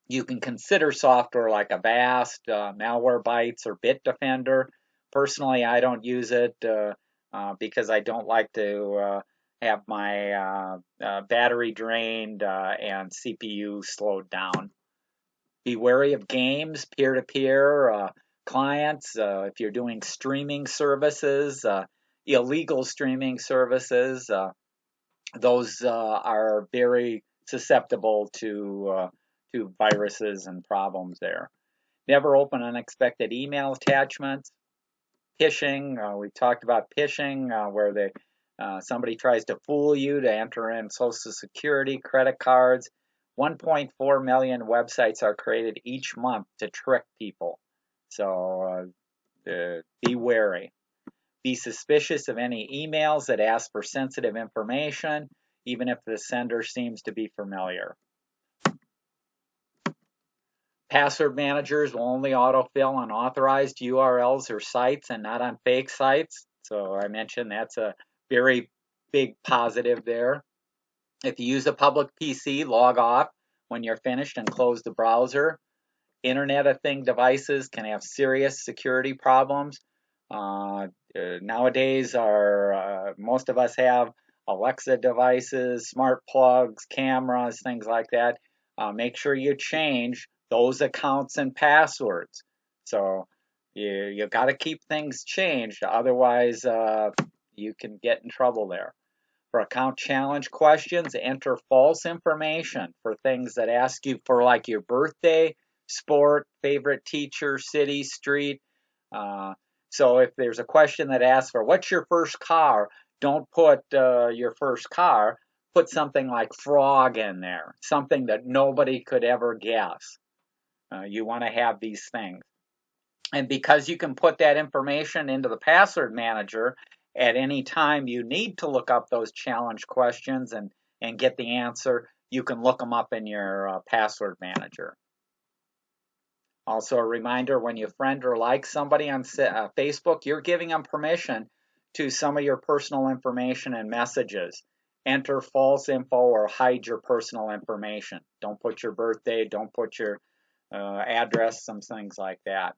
you can consider software like Avast, Malwarebytes, or Bitdefender. Personally, I don't use it because I don't like to have my battery drained and CPU slowed down. Be wary of games, peer-to-peer, clients. If you're doing streaming services, illegal streaming services, those are very susceptible to viruses and problems there. Never open unexpected email attachments. Phishing, we talked about phishing, where somebody tries to fool you to enter in Social Security, credit cards. 1.4 million websites are created each month to trick people. So be wary. Be suspicious of any emails that ask for sensitive information, even if the sender seems to be familiar. Password managers will only autofill on authorized URLs or sites and not on fake sites. So I mentioned that's a very big positive there. If you use a public PC, log off when you're finished and close the browser. Internet of Things devices can have serious security problems. Nowadays, most of us have Alexa devices, smart plugs, cameras, things like that. Make sure you change those accounts and passwords. So you got to keep things changed, otherwise you can get in trouble there. For account challenge questions, enter false information for things that ask you for like your birthday, sport, favorite teacher, city, street. So if there's a question that asks for what's your first car, don't put your first car. Put something like frog in there, something that nobody could ever guess. You want to have these things. And because you can put that information into the password manager at any time you need to look up those challenge questions and get the answer, you can look them up in your password manager. Also, a reminder, when you friend or like somebody on Facebook, you're giving them permission to some of your personal information and messages. Enter false info or hide your personal information. Don't put your birthday, don't put your address, some things like that.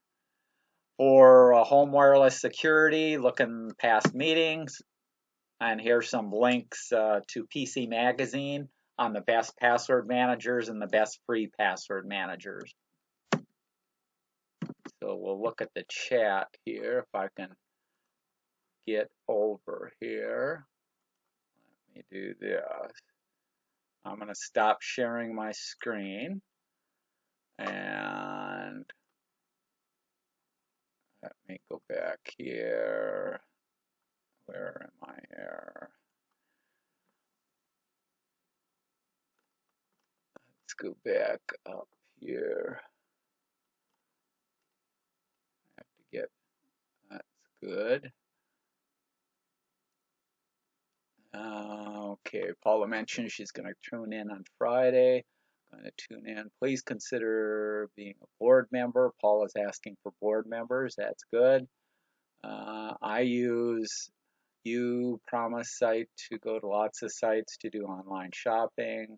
For home wireless security, look in past meetings. And here's some links to PC Magazine on the best password managers and the best free password managers. So we'll look at the chat here if I can get over here. Let me do this. I'm going to stop sharing my screen. And let me go back here. Where am I here? Let's go back up here. I have to get, that's good. Okay, Paula mentioned she's going to tune in on Friday. Going to tune in. Please consider being a board member. Paula's asking for board members. That's good. I use Promise site to go to lots of sites to do online shopping.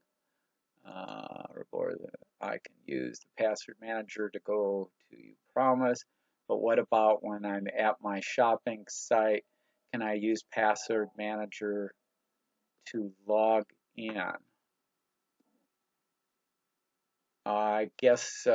Or I can use the password manager to go to Promise. But what about when I'm at my shopping site? Can I use password manager to log in? I guess,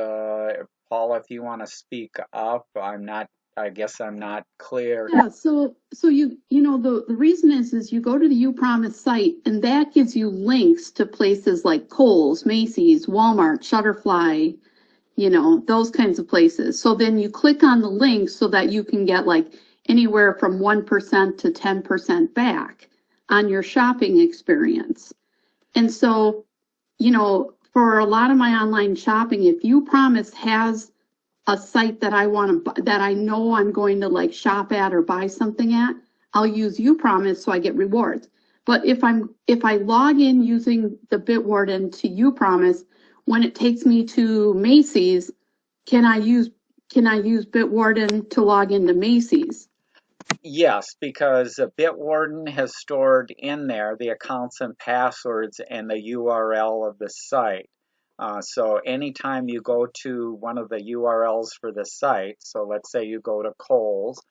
Paula, if you want to speak up, I guess I'm not clear. Yeah, so the reason is you go to the uPromise site and that gives you links to places like Kohl's, Macy's, Walmart, Shutterfly, those kinds of places. So then you click on the link so that you can get like anywhere from 1% to 10% back on your shopping experience. And so, for a lot of my online shopping, if uPromise has a site that that I know I'm going to like shop at or buy something at, I'll use uPromise so I get rewards. But if I log in using the Bitwarden to uPromise, when it takes me to Macy's, can I use Bitwarden to log into Macy's? Yes, because Bitwarden has stored in there the accounts and passwords and the URL of the site. So anytime you go to one of the URLs for the site, so let's say you go to Kohl's,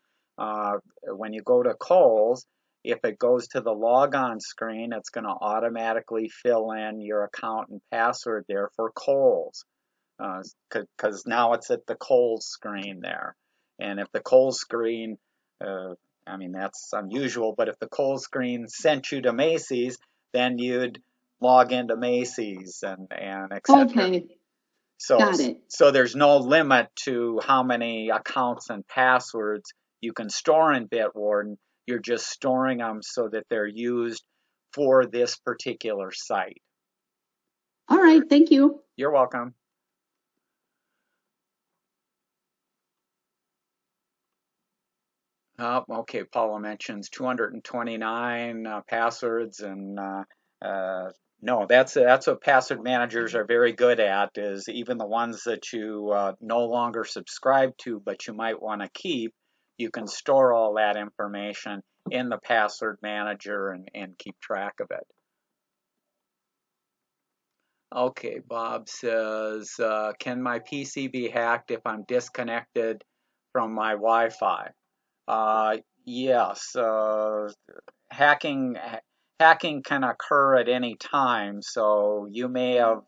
when you go to Kohl's, if it goes to the logon screen, it's going to automatically fill in your account and password there for Kohl's, because now it's at the Kohl's screen there. And if the Kohl's screen, I mean, that's unusual, but if the Kohl's screen sent you to Macy's, then you'd log into Macy's and etc. Okay, So, got it. so there's no limit to how many accounts and passwords you can store in Bitwarden. You're just storing them so that they're used for this particular site. All right, thank you. You're welcome. Oh, okay, Paula mentions 229 passwords, and no, that's what password managers are very good at, is even the ones that you no longer subscribe to, but you might want to keep, you can store all that information in the password manager and keep track of it. Okay, Bob says, can my PC be hacked if I'm disconnected from my Wi-Fi? Yes, hacking can occur at any time. So you may have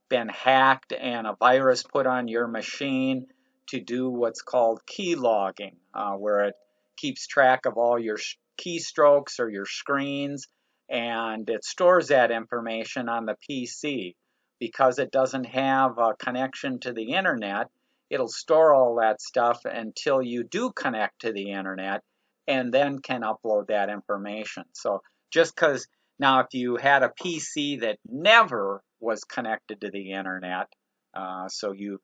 been hacked and a virus put on your machine to do what's called key logging, where it keeps track of all your keystrokes or your screens, and it stores that information on the PC. Because it doesn't have a connection to the internet, it'll store all that stuff until you do connect to the internet and then can upload that information. So just because now if you had a PC that never was connected to the internet, so you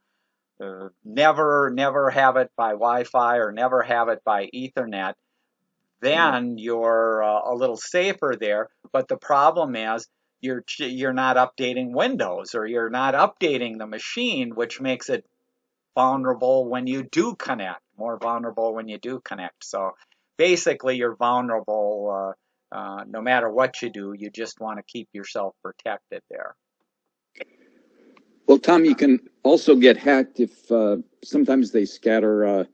never have it by Wi-Fi or never have it by Ethernet, then you're a little safer there. But the problem is you're not updating Windows, or you're not updating the machine, which makes it vulnerable when you do connect, more vulnerable when you do connect. So basically, you're vulnerable no matter what you do. You just want to keep yourself protected there. Well, Tom, you can also get hacked if sometimes they scatter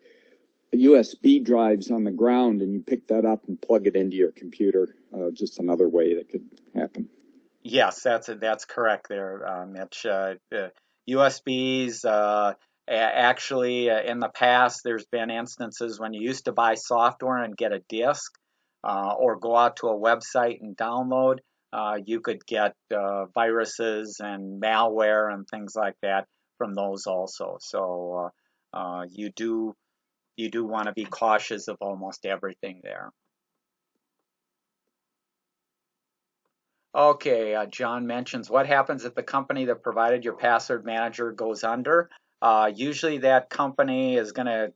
USB drives on the ground and you pick that up and plug it into your computer. Just another way that could happen. Yes, that's correct there, Mitch. USBs, actually, in the past, there's been instances when you used to buy software and get a disk, or go out to a website and download. You could get viruses and malware and things like that from those also. So you do want to be cautious of almost everything there. Okay, John mentions, what happens if the company that provided your password manager goes under? Usually that company is going to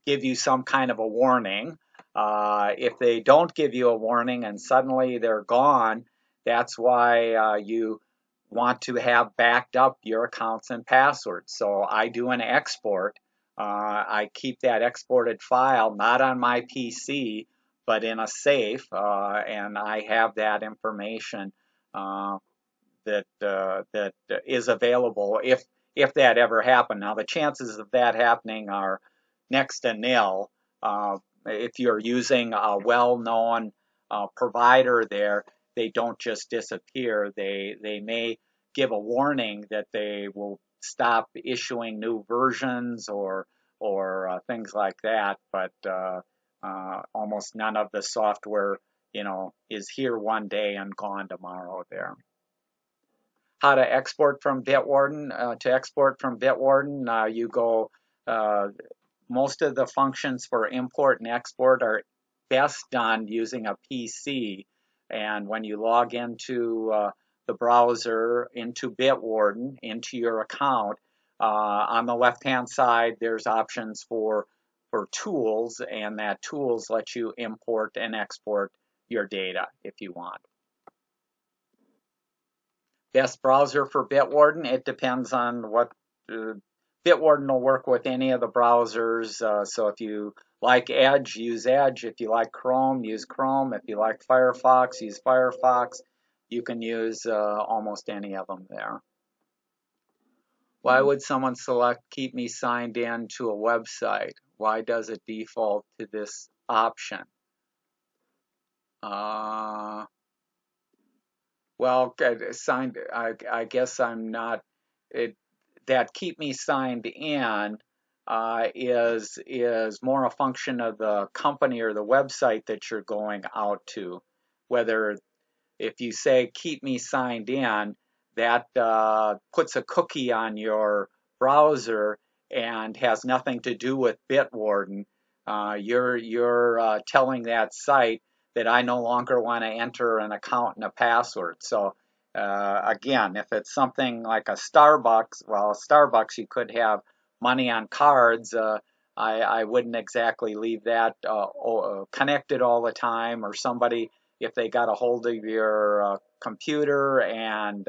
give you some kind of a warning. If they don't give you a warning and suddenly they're gone, that's why you want to have backed up your accounts and passwords. So I do an export. I keep that exported file not on my PC, but in a safe, and I have that information that is available if that ever happened. Now the chances of that happening are next to nil. If you're using a well-known provider there, they don't just disappear. They may give a warning that they will stop issuing new versions or things like that, but almost none of the software, is here one day and gone tomorrow there. How to export from Debt Warden? To export from Debt Warden, you go, most of the functions for import and export are best done using a PC. And when you log into the browser, into Bitwarden, into your account, on the left-hand side, there's options for tools, and that tools let you import and export your data if you want. Best browser for Bitwarden, it depends on what. Bitwarden will work with any of the browsers. So if you like Edge, use Edge. If you like Chrome, use Chrome. If you like Firefox, use Firefox. You can use almost any of them there. Why would someone select Keep Me Signed In to a website? Why does it default to this option? Well, signed. I guess I'm not. That Keep Me Signed In is more a function of the company or the website that you're going out to. Whether if you say Keep Me Signed In, that puts a cookie on your browser and has nothing to do with Bitwarden. You're telling that site that I no longer want to enter an account and a password. So again, if it's something like a Starbucks, well, Starbucks, you could have money on cards. I wouldn't exactly leave that connected all the time, or somebody, if they got a hold of your computer and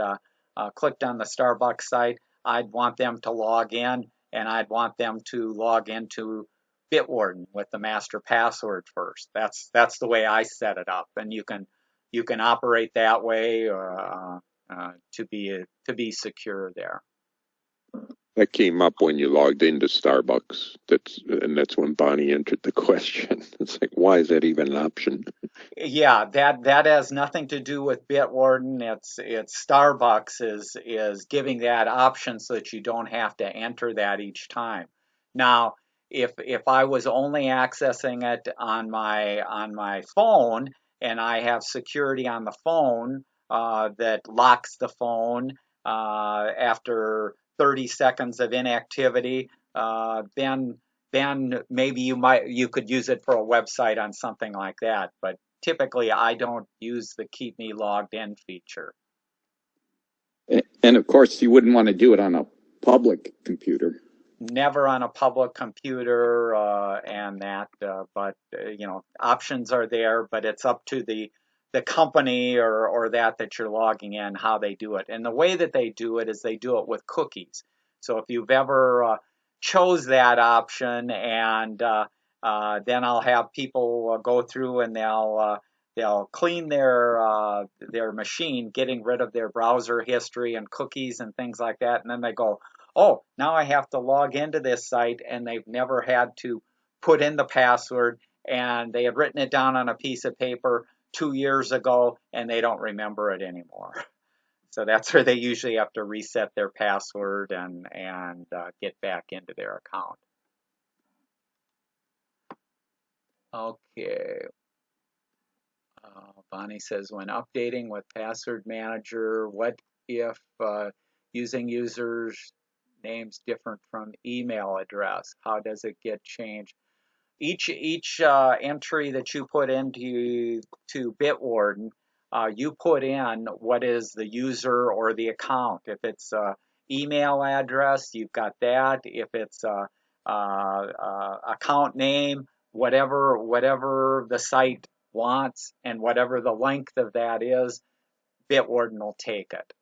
clicked on the Starbucks site, I'd want them to log in, and I'd want them to log into Bitwarden with the master password first. That's the way I set it up, and you can operate that way to be secure there. That came up when you logged into Starbucks. That's when Bonnie entered the question. It's like, why is that even an option? Yeah, that has nothing to do with Bitwarden. It's Starbucks is giving that option so that you don't have to enter that each time. Now, if I was only accessing it on my phone, and I have security on the phone that locks the phone after 30 seconds of inactivity, then maybe you could use it for a website on something like that. But typically, I don't use the Keep Me Logged In feature. And of course, you wouldn't want to do it on a public computer. Never on a public computer, but options are there. But it's up to the the company or that you're logging in, how they do it. And the way that they do it is they do it with cookies. So if you've ever chose that option, and then I'll have people go through and they'll clean their machine, getting rid of their browser history and cookies and things like that, and then they go, oh, now I have to log into this site, and they've never had to put in the password, and they had written it down on a piece of paper 2 years ago, and they don't remember it anymore. So that's where they usually have to reset their password and get back into their account. Okay. Bonnie says, when updating with Password Manager, what if using users' names different from email address? How does it get changed? Each entry that you put into Debt Warden, you put in what is the user or the account. If it's email address, you've got that. If it's account name, whatever the site wants and whatever the length of that is, Debt Warden will take it.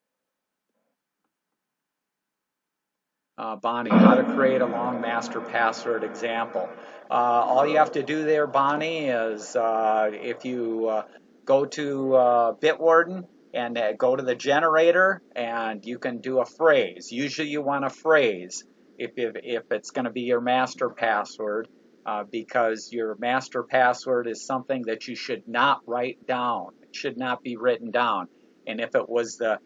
Bonnie, how to create a long master password example. All you have to do there, Bonnie, is if you go to Debt Warden and go to the generator, and you can do a phrase. Usually you want a phrase if it's going to be your master password, because your master password is something that you should not write down. It should not be written down. And if it was the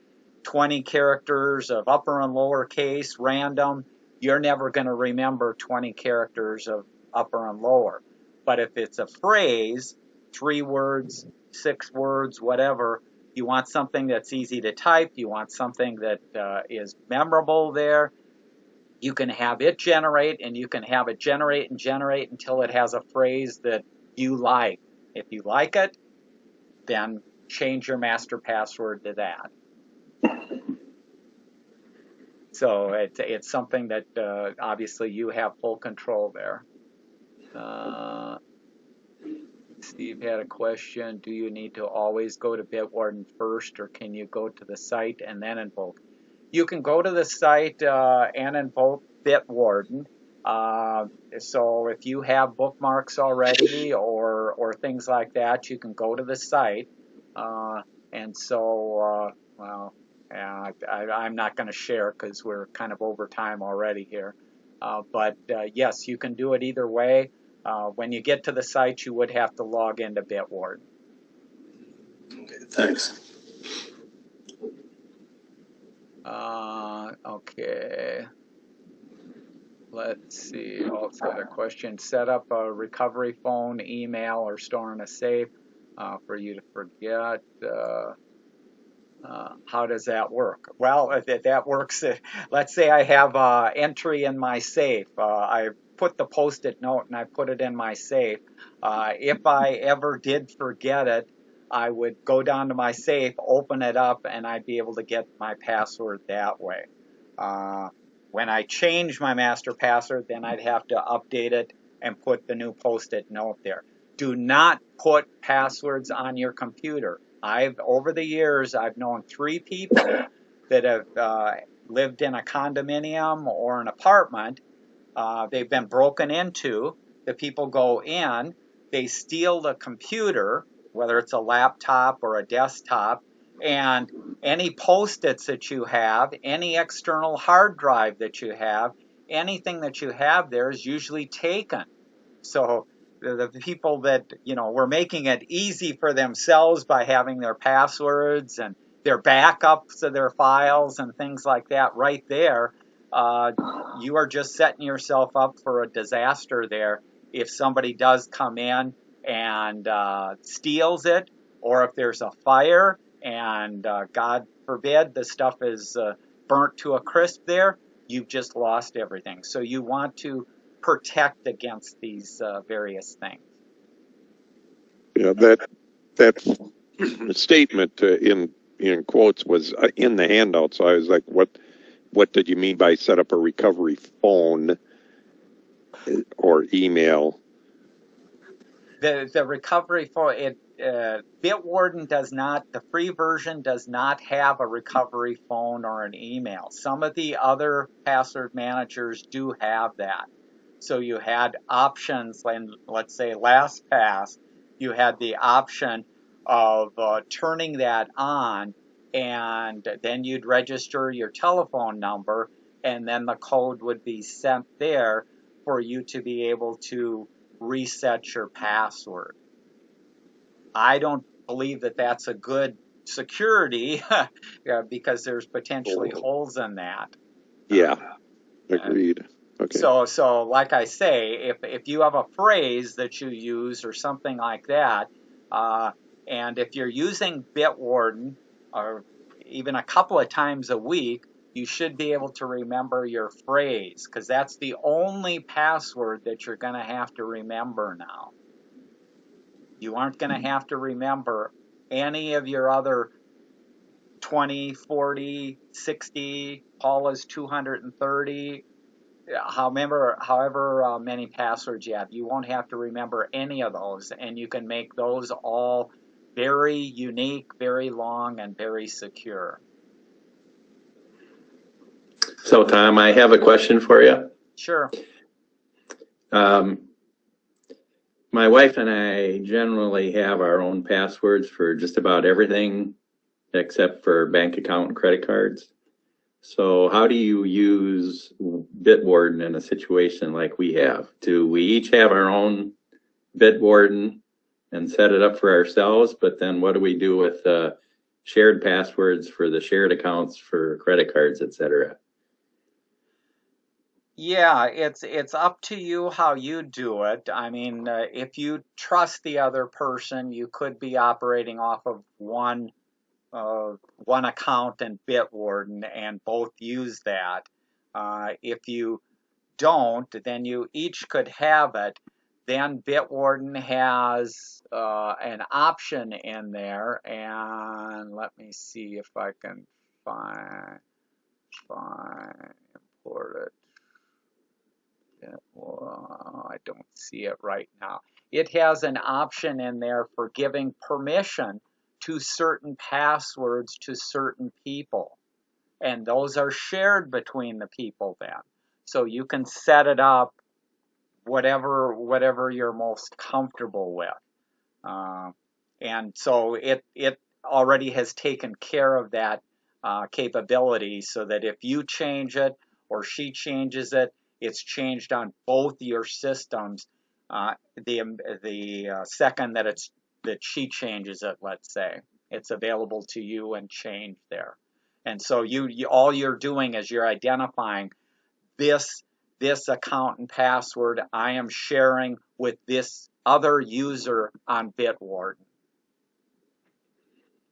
20 characters of upper and lower case, random, you're never going to remember 20 characters of upper and lower. But if it's a phrase, 3 words, 6 words, whatever, you want something that's easy to type, you want something that is memorable there, you can have it generate, and you can have it generate and generate until it has a phrase that you like. If you like it, then change your master password to that. So it's something that obviously you have full control there. Steve had a question. Do you need to always go to Debt Warden first, or can you go to the site and then invoke? You can go to the site and invoke Debt Warden. So if you have bookmarks already or things like that, you can go to the site. I'm not going to share because we're kind of over time already here. But yes, you can do it either way. When you get to the site, you would have to log into Debt Warden. Okay, thanks. Okay. Let's see. Also, the question: set up a recovery phone, email, or store in a safe for you to forget. How does that work? Well, that works. Let's say I have an entry in my safe. I put the Post-it note and I put it in my safe. If I ever did forget it, I would go down to my safe, open it up, and I'd be able to get my password that way. When I change my master password, then I'd have to update it and put the new Post-it note there. Do not put passwords on your computer. Over the years, I've known 3 people that have lived in a condominium or an apartment. They've been broken into. The people go in, they steal the computer, whether it's a laptop or a desktop, and any Post-its that you have, any external hard drive that you have, anything that you have there is usually taken. So the people that, were making it easy for themselves by having their passwords and their backups of their files and things like that right there, you are just setting yourself up for a disaster there if somebody does come in and steals it, or if there's a fire and God forbid the stuff is burnt to a crisp there, you've just lost everything. So you want to protect against these various things. Yeah, that statement in quotes was in the handout. So I was like, what did you mean by set up a recovery phone or email? The recovery for it, Bitwarden does not, the free version does not have a recovery phone or an email. Some of the other password managers do have that. So you had options, and let's say Lastpass, you had the option of turning that on, and then you'd register your telephone number, and then the code would be sent there for you to be able to reset your password. I don't believe that that's a good security because there's potentially holes in that. Yeah, agreed. Okay. So like I say, if you have a phrase that you use or something like that, and if you're using Bitwarden or even a couple of times a week, you should be able to remember your phrase, because that's the only password that you're going to have to remember now. You aren't going to have to remember any of your other 20, 40, 60, Paula's 230, however many passwords you have. You won't have to remember any of those, and you can make those all very unique, very long, and very secure. So, Tom, I have a question for you. Sure. My wife and I generally have our own passwords for just about everything except for bank account and credit cards. So how do you use Bitwarden in a situation like we have? Do we each have our own Bitwarden and set it up for ourselves? But then what do we do with shared passwords for the shared accounts for credit cards, et cetera? Yeah, it's up to you how you do it. I mean, if you trust the other person, you could be operating off of one account in Bitwarden and both use that. If you don't, then you each could have it. Then Bitwarden has an option in there, and let me see if I can find import it. Well, I don't see it right now. It has an option in there for giving permission to certain passwords to certain people, and those are shared between the people then. So you can set it up whatever you're most comfortable with. And so it already has taken care of that capability, so that if you change it or she changes it, it's changed on both your systems. The second that she changes it, let's say, it's available to you and changed there. And so you all you're doing is you're identifying this account and password I am sharing with this other user on Bitwarden.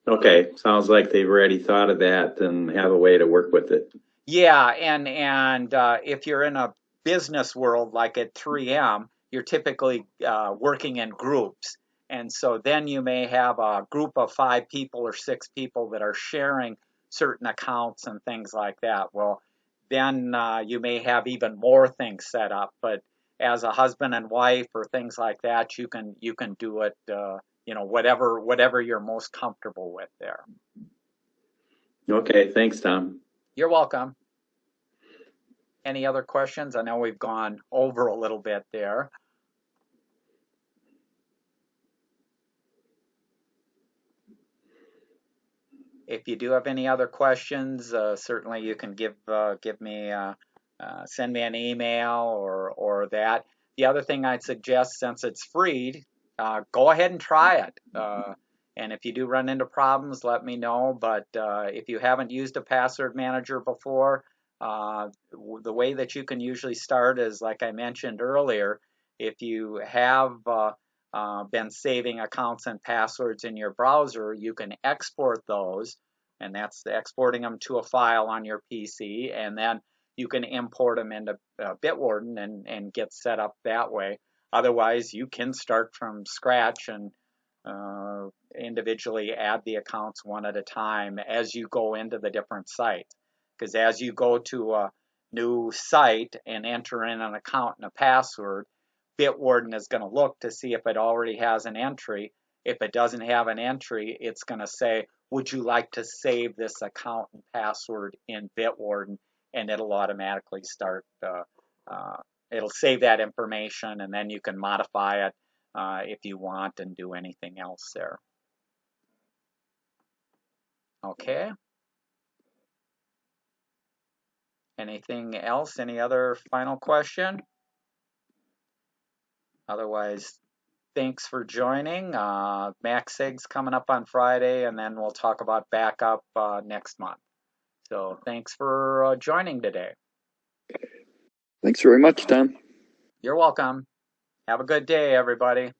Okay, sounds like they've already thought of that and have a way to work with it. Yeah, and if you're in a business world like at 3M, you're typically working in groups. And so then you may have a group of 5 people or 6 people that are sharing certain accounts and things like that. Well, then you may have even more things set up. But as a husband and wife or things like that, you can do it, whatever you're most comfortable with there. Okay, thanks, Tom. You're welcome. Any other questions? I know we've gone over a little bit there. If you do have any other questions, certainly you can send me an email or that. The other thing I'd suggest, since it's free, go ahead and try it. And if you do run into problems, let me know. But if you haven't used a password manager before, the way that you can usually start is, like I mentioned earlier, if you have been saving accounts and passwords in your browser, you can export those, and that's exporting them to a file on your PC, and then you can import them into Bitwarden and get set up that way. Otherwise, you can start from scratch and individually add the accounts one at a time as you go into the different sites. Because as you go to a new site and enter in an account and a password, Debt Warden is going to look to see if it already has an entry. If it doesn't have an entry, it's going to say, would you like to save this account and password in Debt Warden? And it'll automatically start, it'll save that information, and then you can modify it if you want and do anything else there. Okay. Anything else? Any other final question? Otherwise, thanks for joining. MaxSig's coming up on Friday, and then we'll talk about backup next month. So thanks for joining today. Thanks very much, Tom. You're welcome. Have a good day, everybody.